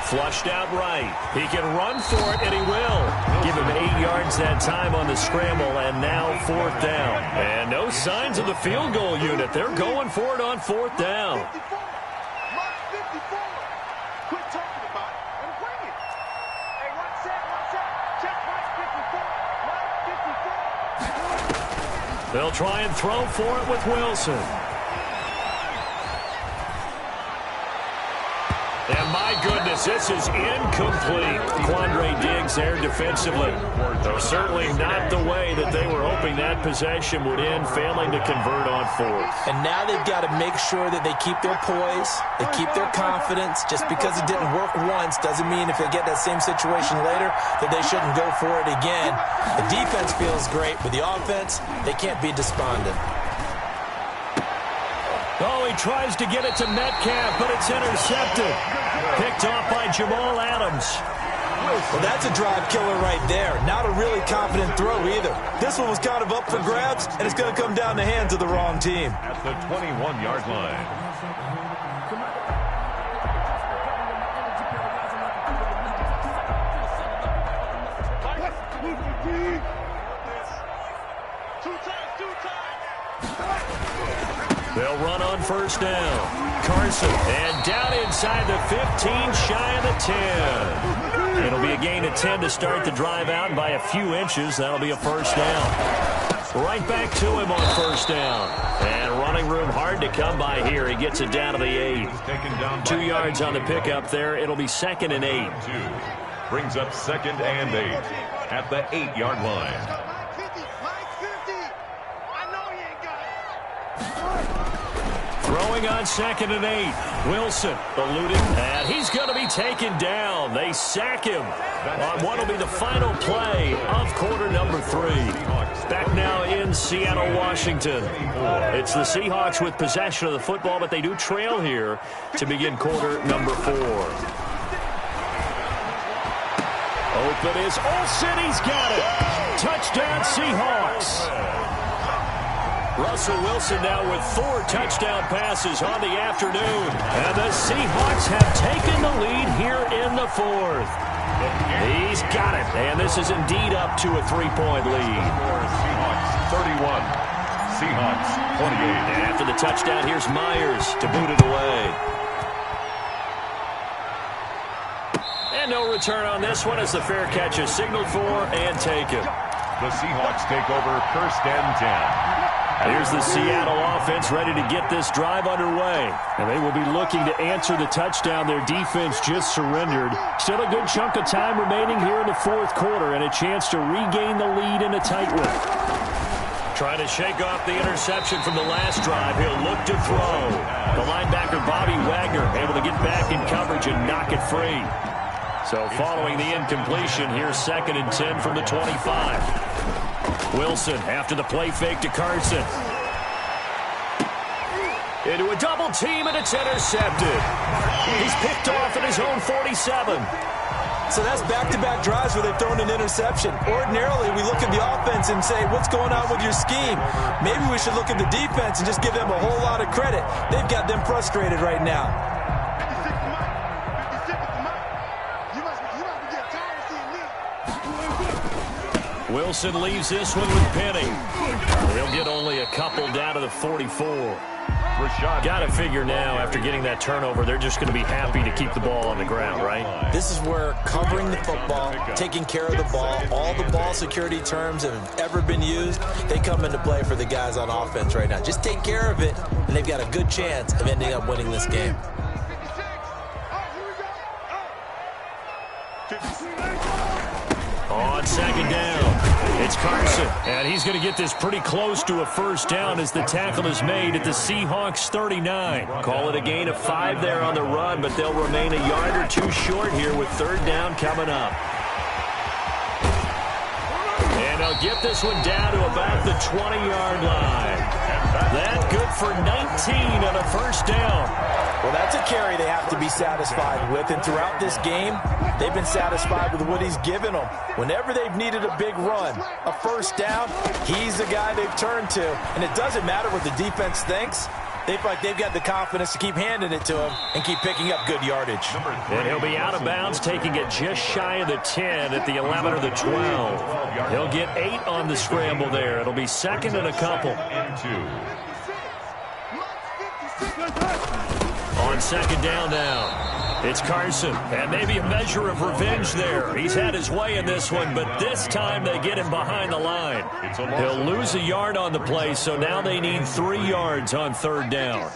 Speaker 1: Flushed out right. He can run for it, and he will. Give him 8 yards that time on the scramble, and now 4th down. And no signs of the field goal unit. They're going for it on 4th down.
Speaker 4: Mark 54. Quit talking about it and bring it. Hey, one set. Check Mark 54. Mark 54.
Speaker 1: They'll try and throw for it with Wilson. And my goodness, this is incomplete. Quandre Diggs there defensively. Though certainly not the way that they were hoping that possession would end, failing to convert on 4th.
Speaker 2: And now they've got to make sure that they keep their poise, they keep their confidence. Just because it didn't work once doesn't mean if they get that same situation later that they shouldn't go for it again. The defense feels great, but the offense, they can't be despondent.
Speaker 1: Oh, he tries to get it to Metcalf, but it's intercepted. Picked off by Jamal Adams.
Speaker 2: Well, that's a drive killer right there. Not a really confident throw either. This one was kind of up for grabs, and it's going to come down the hands of the wrong team.
Speaker 3: At the 21-yard line.
Speaker 1: They'll run on first down. Carson, and down inside the 15, shy of the 10. It'll be a gain of 10 to start the drive out, and by a few inches, that'll be a first down. Right back to him on first down. And running room hard to come by here. He gets it down to the 8. 2 yards on the pickup there. It'll be 2nd and 8.
Speaker 3: Brings up 2nd and 8 at the 8-yard line.
Speaker 1: Throwing on 2nd and 8. Wilson eluding, and he's going to be taken down. They sack him on what will be the final play of quarter number 3. Back now in Seattle, Washington. It's the Seahawks with possession of the football, but they do trail here to begin quarter number 4. Open is Olsen. He's got it. Touchdown, Seahawks. Russell Wilson now with 4 touchdown passes on the afternoon. And the Seahawks have taken the lead here in the 4th. He's got it. And this is indeed up to a 3-point lead.
Speaker 3: Seahawks 31. Seahawks 28.
Speaker 1: And after the touchdown, here's Myers to boot it away. And no return on this one as the fair catch is signaled for and taken.
Speaker 3: The Seahawks take over first and 10.
Speaker 1: Here's the Seattle offense ready to get this drive underway. And they will be looking to answer the touchdown their defense just surrendered. Still a good chunk of time remaining here in the 4th quarter and a chance to regain the lead in a tight one. Trying to shake off the interception from the last drive. He'll look to throw. The linebacker Bobby Wagner able to get back in coverage and knock it free. So following the incompletion, here's 2nd and 10 from the 25. Wilson after the play fake to Carson. Into a double team, and it's intercepted. He's picked off at his own 47.
Speaker 2: So that's back-to-back drives where they've thrown an interception. Ordinarily, we look at the offense and say, what's going on with your scheme? Maybe we should look at the defense and just give them a whole lot of credit. They've got them frustrated right now.
Speaker 1: Wilson leaves this one with Penny. He'll get only a couple down to the 44. Got to figure now, after getting that turnover, they're just going to be happy to keep the ball on the ground, right?
Speaker 2: This is where covering the football, taking care of the ball, all the ball security terms that have ever been used, they come into play for the guys on offense right now. Just take care of it, and they've got a good chance of ending up winning this game.
Speaker 1: On 2nd down, it's Carson, and he's going to get this pretty close to a first down as the tackle is made at the Seahawks 39. Call it a gain of 5 there on the run, but they'll remain a yard or 2 short here with 3rd down coming up. And they'll get this one down to about the 20-yard line. That good for 19 on a first down.
Speaker 2: Well, that's a carry they have to be satisfied with, and throughout this game, they've been satisfied with what he's given them. Whenever they've needed a big run, a first down, he's the guy they've turned to. And it doesn't matter what the defense thinks. They feel like they've got the confidence to keep handing it to him and keep picking up good yardage.
Speaker 1: And he'll be out of bounds, taking it just shy of the 10 at the 11 or the 12. He'll get 8 on the scramble there. It'll be 2nd and a couple. On 2nd down now, it's Carson, and maybe a measure of revenge there. He's had his way in this one, but this time they get him behind the line. He'll lose a yard on the play, so now they need 3 yards on 3rd down.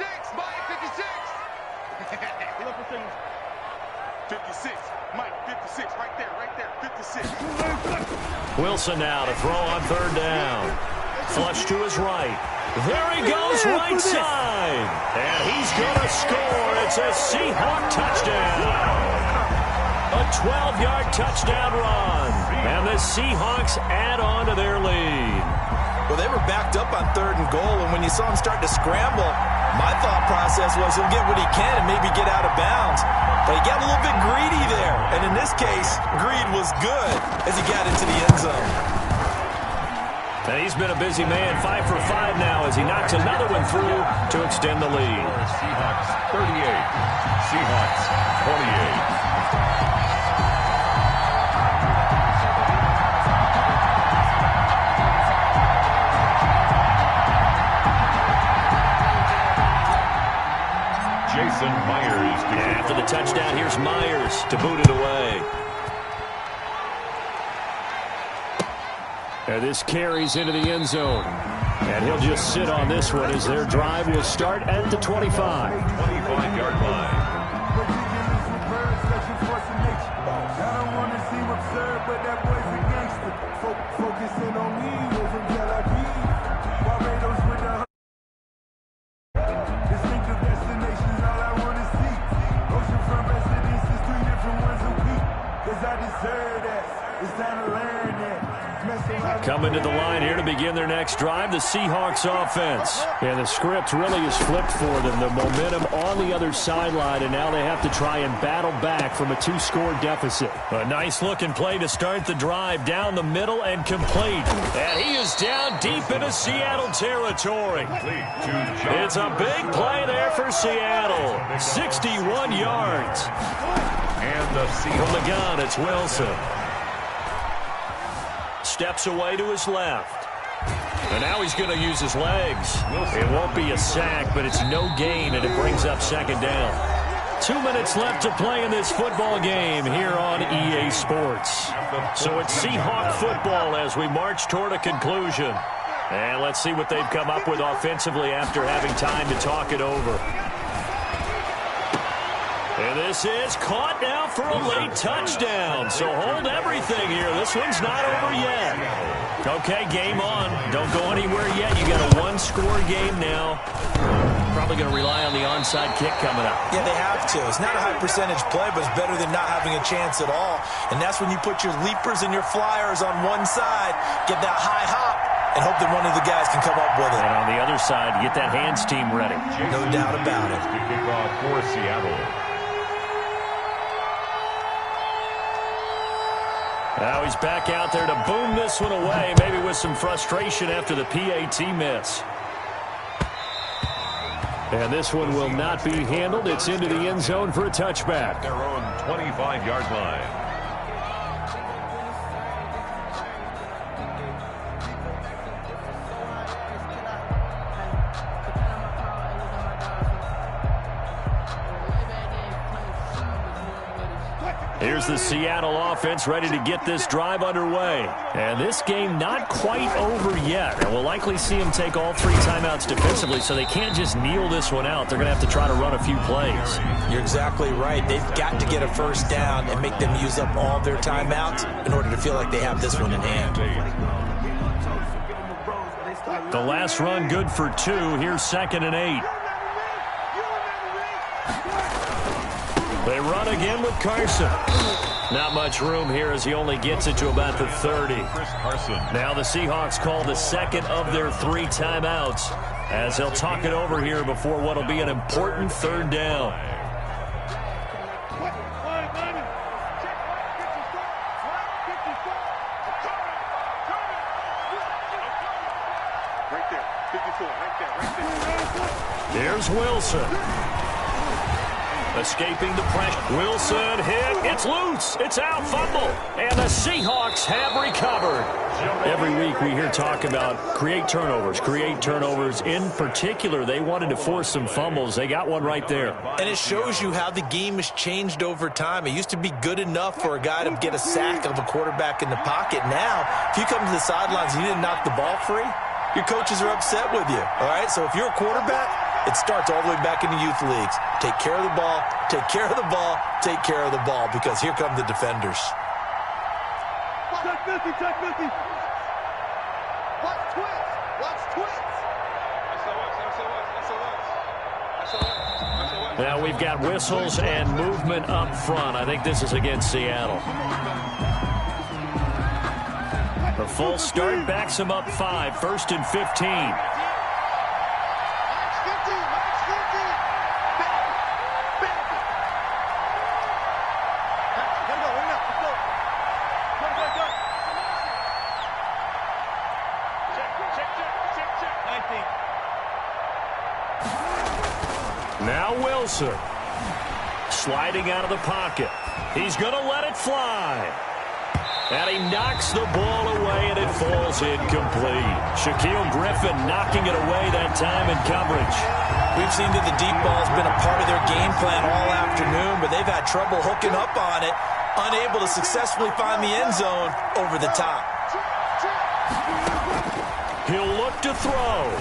Speaker 4: 56, Mike, 56, right there, 56.
Speaker 1: Wilson now to throw on 3rd down. Flush to his right. There he goes, right side. And he's going to score. It's a Seahawk touchdown. A 12-yard touchdown run. And the Seahawks add on to their lead.
Speaker 2: Well, they were backed up on 3rd and goal, and when you saw him start to scramble, my thought process was he'll get what he can and maybe get out of bounds. But he got a little bit greedy there. And in this case, greed was good as he got into the end zone.
Speaker 1: And he's been a busy man, 5 for 5 now as he knocks another one through to extend the lead.
Speaker 3: Seahawks 38, Seahawks 28. Jason Myers.
Speaker 1: After the touchdown, here's Myers to boot it away. And this carries into the end zone. And he'll just sit on this one as their drive will start at the 25.
Speaker 3: 25-yard line.
Speaker 1: Coming to the line here to begin their next drive, the Seahawks offense. And the script really is flipped for them. The momentum on the other sideline, and now they have to try and battle back from a 2-score deficit. A nice-looking play to start the drive down the middle and complete. And he is down deep into Seattle territory. It's a big play there for Seattle. 61 yards.
Speaker 3: And the
Speaker 1: From the gun, it's Wilson. Steps away to his left. And now he's going to use his legs. It won't be a sack, but it's no gain, and it brings up second down. 2 minutes left to play in this football game here on EA Sports. So it's Seahawk football as we march toward a conclusion. And let's see what they've come up with offensively after having time to talk it over. And this is caught now for a late touchdown. So hold everything here. This one's not over yet. Okay, game on. Don't go anywhere yet. You got a one-score game now. Probably going to rely on the onside kick coming up.
Speaker 2: Yeah, they have to. It's not a high percentage play, but it's better than not having a chance at all. And that's when you put your leapers and your flyers on one side, get that high hop, and hope that one of the guys can come up with it.
Speaker 1: And on the other side, get that hands team ready.
Speaker 2: No doubt about it.
Speaker 3: To kick off for Seattle.
Speaker 1: Now he's back out there to boom this one away, maybe with some frustration after the PAT miss. And this one will not be handled. It's into the end zone for a touchback.
Speaker 3: Their own 25-yard line.
Speaker 1: Here's the Seattle offense ready to get this drive underway. And this game not quite over yet. And we'll likely see them take all 3 timeouts defensively, so they can't just kneel this one out. They're going to have to try to run a few plays.
Speaker 2: You're exactly right. They've got to get a first down and make them use up all their timeouts in order to feel like they have this one in hand.
Speaker 1: The last run good for 2. Here's 2nd and 8. They run again with Carson. Not much room here as he only gets it to about the 30. Now the Seahawks call the second of their 3 timeouts as they'll talk it over here before what will be an important 3rd down. Here's Wilson. Escaping the pressure. Wilson hit. It's loose. It's out. Fumble. And the Seahawks have recovered. Every week we hear talk about create turnovers. Create turnovers. In particular, they wanted to force some fumbles. They got one right there.
Speaker 2: And it shows you how the game has changed over time. It used to be good enough for a guy to get a sack of a quarterback in the pocket. Now, if you come to the sidelines and you didn't knock the ball free, your coaches are upset with you. All right? So if you're a quarterback, it starts all the way back in the youth leagues. Take care of the ball, take care of the ball, take care of the ball, because here come the defenders.
Speaker 4: Check 50, check 50. Watch twits, watch twits.
Speaker 1: Now we've got whistles and movement up front. I think this is against Seattle. The full start backs them up 5, 1st and 15. Now Wilson, sliding out of the pocket. He's going to let it fly. And he knocks the ball away, and it falls incomplete. Shaquille Griffin knocking it away that time in coverage.
Speaker 2: We've seen that the deep ball's been a part of their game plan all afternoon, but they've had trouble hooking up on it, unable to successfully find the end zone over the top.
Speaker 1: He'll look to throw.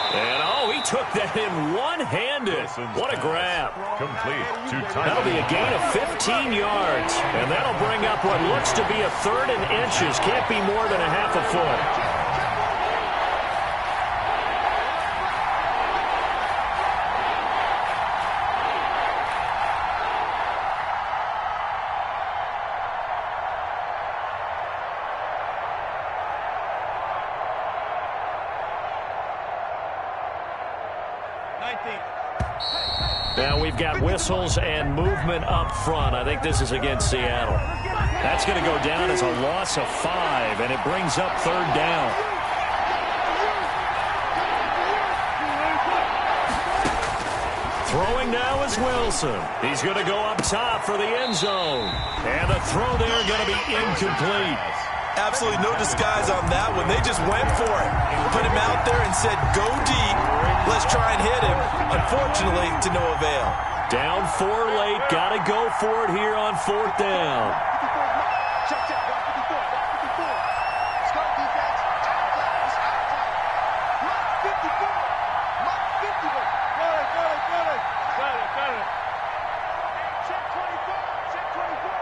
Speaker 1: And, oh, he took that in one-handed. What a grab.
Speaker 3: Complete to
Speaker 1: That'll be a gain of 15 yards. And that'll bring up what looks to be a 3rd and inches. Can't be more than a half a foot. Now we've got whistles and movement up front. I think this is against Seattle. That's going to go down as a loss of 5, and it brings up 3rd down. Throwing now is Wilson. He's going to go up top for the end zone. And the throw there going to be incomplete.
Speaker 2: Absolutely no disguise on that one. They just went for it. Put him out there and said, go deep. Let's try and hit him. Unfortunately, to no avail.
Speaker 1: Down 4 late. Got to go for it here on 4th down.
Speaker 4: Check, check. 54. Start defense. Out. 54. Mark 54. Got it. Check 24. Check 24.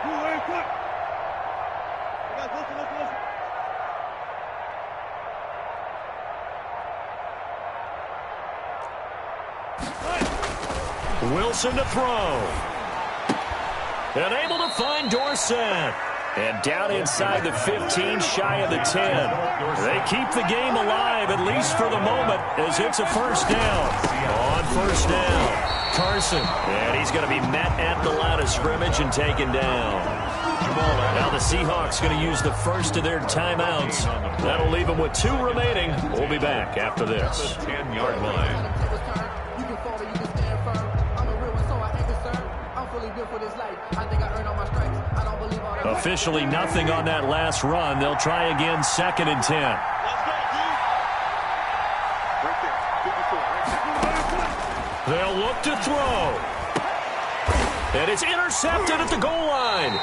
Speaker 4: Very quick. Listen.
Speaker 1: Wilson to throw. And able to find Dorsett. And down inside the 15, shy of the 10. They keep the game alive, at least for the moment, as it's a 1st down. On 1st down, Carson. And he's going to be met at the line of scrimmage and taken down. Now the Seahawks going to use the first of their timeouts. That'll leave them with 2 remaining. We'll be back after this.
Speaker 3: 10-yard line.
Speaker 1: Officially nothing on that last run. They'll try again, 2nd and 10. They'll look to throw. And it's intercepted at the goal line.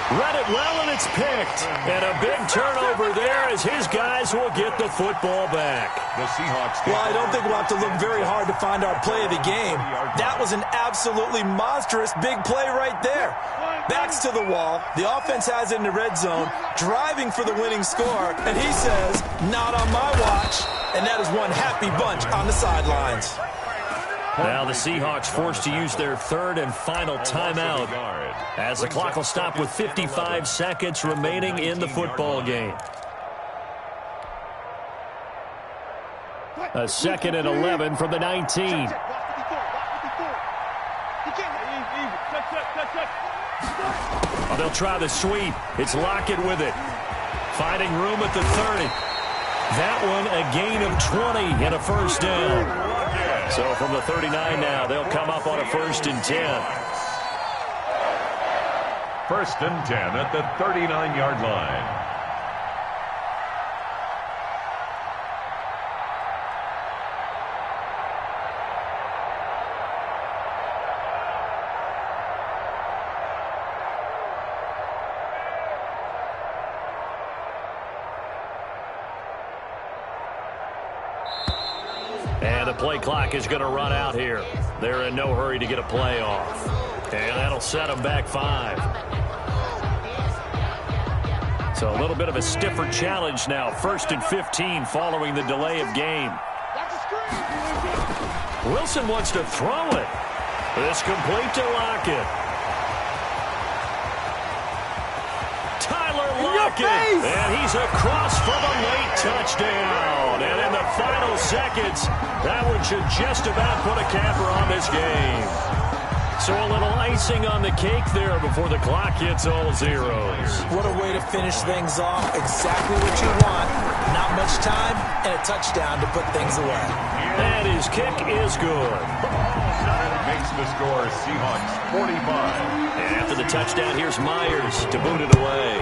Speaker 1: Read it well, and it's picked. And a big turnover there as his guys will get the football back.
Speaker 3: The Seahawks.
Speaker 2: Well, I don't think we'll have to look very hard to find our play of the game. That was an absolutely monstrous big play right there. Backs to the wall. The offense has it in the red zone, driving for the winning score. And he says, not on my watch. And that is one happy bunch on the sidelines.
Speaker 1: Now the Seahawks forced to use their 3rd and final timeout as the clock will stop with 55 seconds remaining in the football game. A 2nd and 11 from the 19. They'll try the sweep. It's Lockett with it. Finding room at the 30. That one a gain of 20 and a 1st down. So from the 39 now, they'll come up on a 1st and 10.
Speaker 3: 1st and 10 at the 39-yard line.
Speaker 1: And the play clock is going to run out here. They're in no hurry to get a play off. And that'll set them back 5. So a little bit of a stiffer challenge now. 1st and 15 following the delay of game. Wilson wants to throw it. It's complete to Lockett. And he's across for the late touchdown. And in the final seconds, that one should just about put a capper on this game. So a little icing on the cake there before the clock hits all zeros.
Speaker 2: What a way to finish things off. Exactly what you want. Not much time and a touchdown to put things away.
Speaker 1: And his kick is good.
Speaker 3: Makes the score Seahawks 45.
Speaker 1: And after the touchdown, here's Myers to boot it away.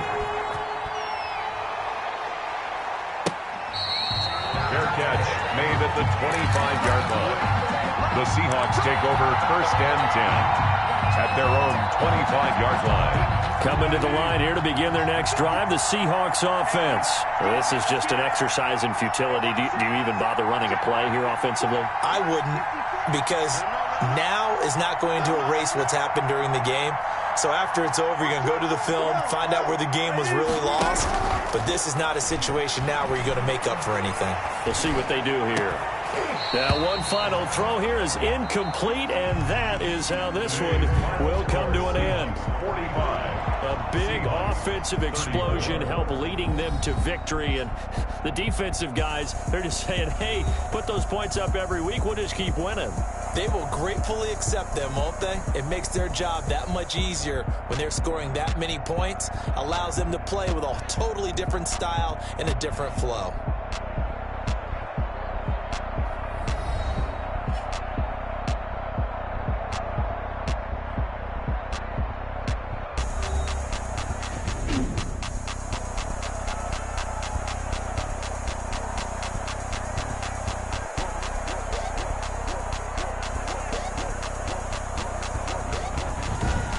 Speaker 3: Fair catch made at the 25-yard line. The Seahawks take over 1st and 10 at their own 25-yard line.
Speaker 1: Coming to the line here to begin their next drive, the Seahawks offense. Well, this is just an exercise in futility. Do you even bother running a play here offensively?
Speaker 2: I wouldn't, because now is not going to erase what's happened during the game. So after it's over, you're going to go to the film, find out where the game was really lost. But this is not a situation now where you're going to make up for anything.
Speaker 1: We'll see what they do here. Now, one final throw here is incomplete, and that is how this one will come to an end. A big offensive explosion helped leading them to victory, and the defensive guys, they're just saying, hey, put those points up every week, we'll just keep winning.
Speaker 2: They will gratefully accept them, won't they? It makes their job that much easier when they're scoring that many points, allows them to play with a totally different style and a different flow.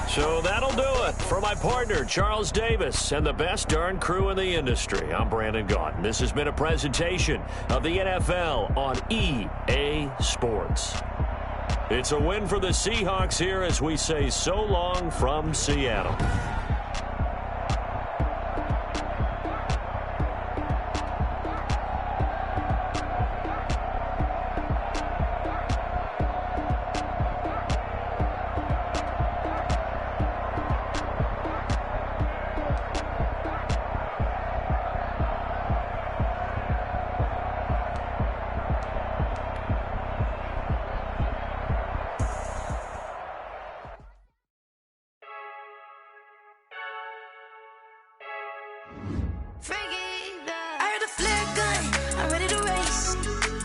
Speaker 1: So that'll do it for my partner, Charles Davis, and the best darn crew in the industry. I'm Brandon Gaudin. This has been a presentation of the NFL on EA Sports. It's a win for the Seahawks here as we say so long from Seattle.
Speaker 6: I heard the flare gun, I'm ready to race.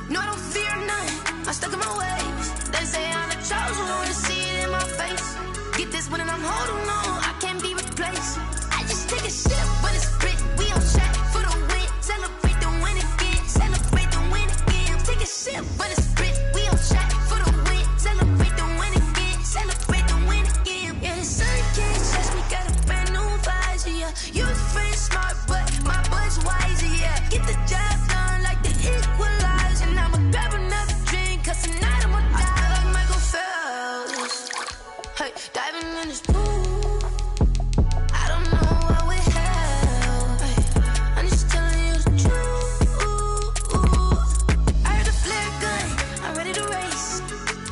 Speaker 6: No, I don't fear none, I'm stuck in my ways. They say I'm the chosen one, to see it in my face. Get this one and I'm holding on, I can't be replaced. I just take a sip, but it's split, we on track for the win. Celebrate the win again, celebrate the win again. Take a sip, but it's split, we on track for the win. Celebrate the win again, celebrate the win again. Yeah, the sun can't touch me, got a brand new visor, yeah. You friend smart, but my bud's wiser, yeah. Get the job done like the equalizer. And I'ma grab another drink, cause tonight I'ma die like Michael Phelps. Hey, diving in this pool, I don't know what we have. Hey, I'm just telling you the truth. I heard the flare gun, I'm ready to race.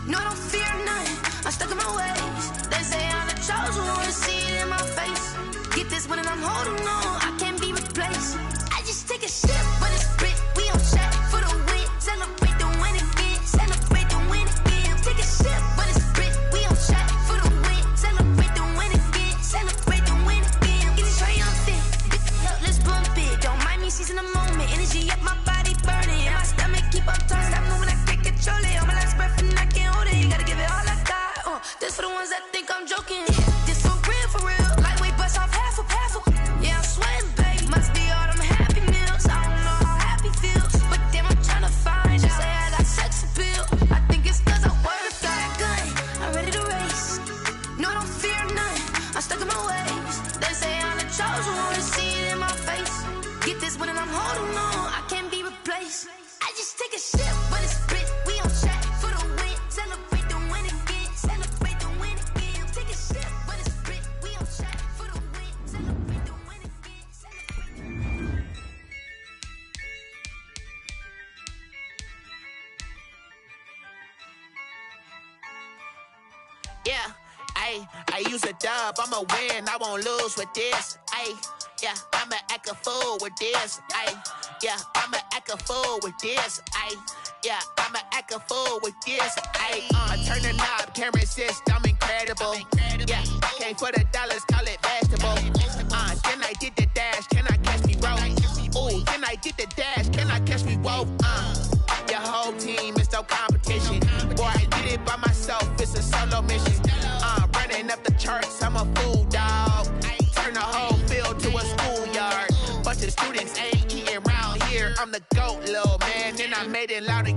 Speaker 6: No, I don't fear none, I'm stuck in my ways. They say I'm the chosen one, to see it in my face. Get this one and I'm holding on, I can't be replaced. I just take a sip, but it's split, we on track for the win. Celebrate the win again, celebrate the win again. Take a sip, but it's split, we on track for the win. Celebrate the win again, celebrate the win again. Get it triumphant, let's bump it. Don't mind me seizing the moment, energy up my body burning. And my stomach keep on turning, stop moving, I can't control it. On my last breath and I can't hold it, you gotta give it all I got. This for the ones that think I'm joking. This for real, lightweight bust off half a. Yeah, I'm sweating, babe, must be all them happy meals. I don't know how happy feels, but damn, I'm trying to find out. Say I got sex appeal, I think it's cause I work got a gun, I'm ready to race. No, I don't fear none, I'm stuck in my ways. They say I'm the chosen one, to see it in my face. Get this one and I'm holding on, I can't be replaced. I just take a sip, but it's split, we on track for the win. Celebrate the win again, celebrate the win again. Take a sip, but it's split, we on track for the win. Celebrate the win again, celebrate.
Speaker 8: Yeah, I use a dub, I'ma win, I won't lose with this. Yeah, I'ma act a fool with this. Yeah, I'ma act a fool with this. Yeah, I'ma act a fool with this. I turn the knob, can't resist, I'm incredible. Yeah, came for the dollars, call it vegetable. Then I did the dash, can I catch me roll? Ooh, then I did the dash, can I catch me roll? Your whole team is no competition. Boy, I did it by myself, it's a solo mission. Running up the charts, I'm a fool, dog. Turn the whole field to a schoolyard. Bunch of students ain't eating round here. I'm the GOAT, little man, and I made it loud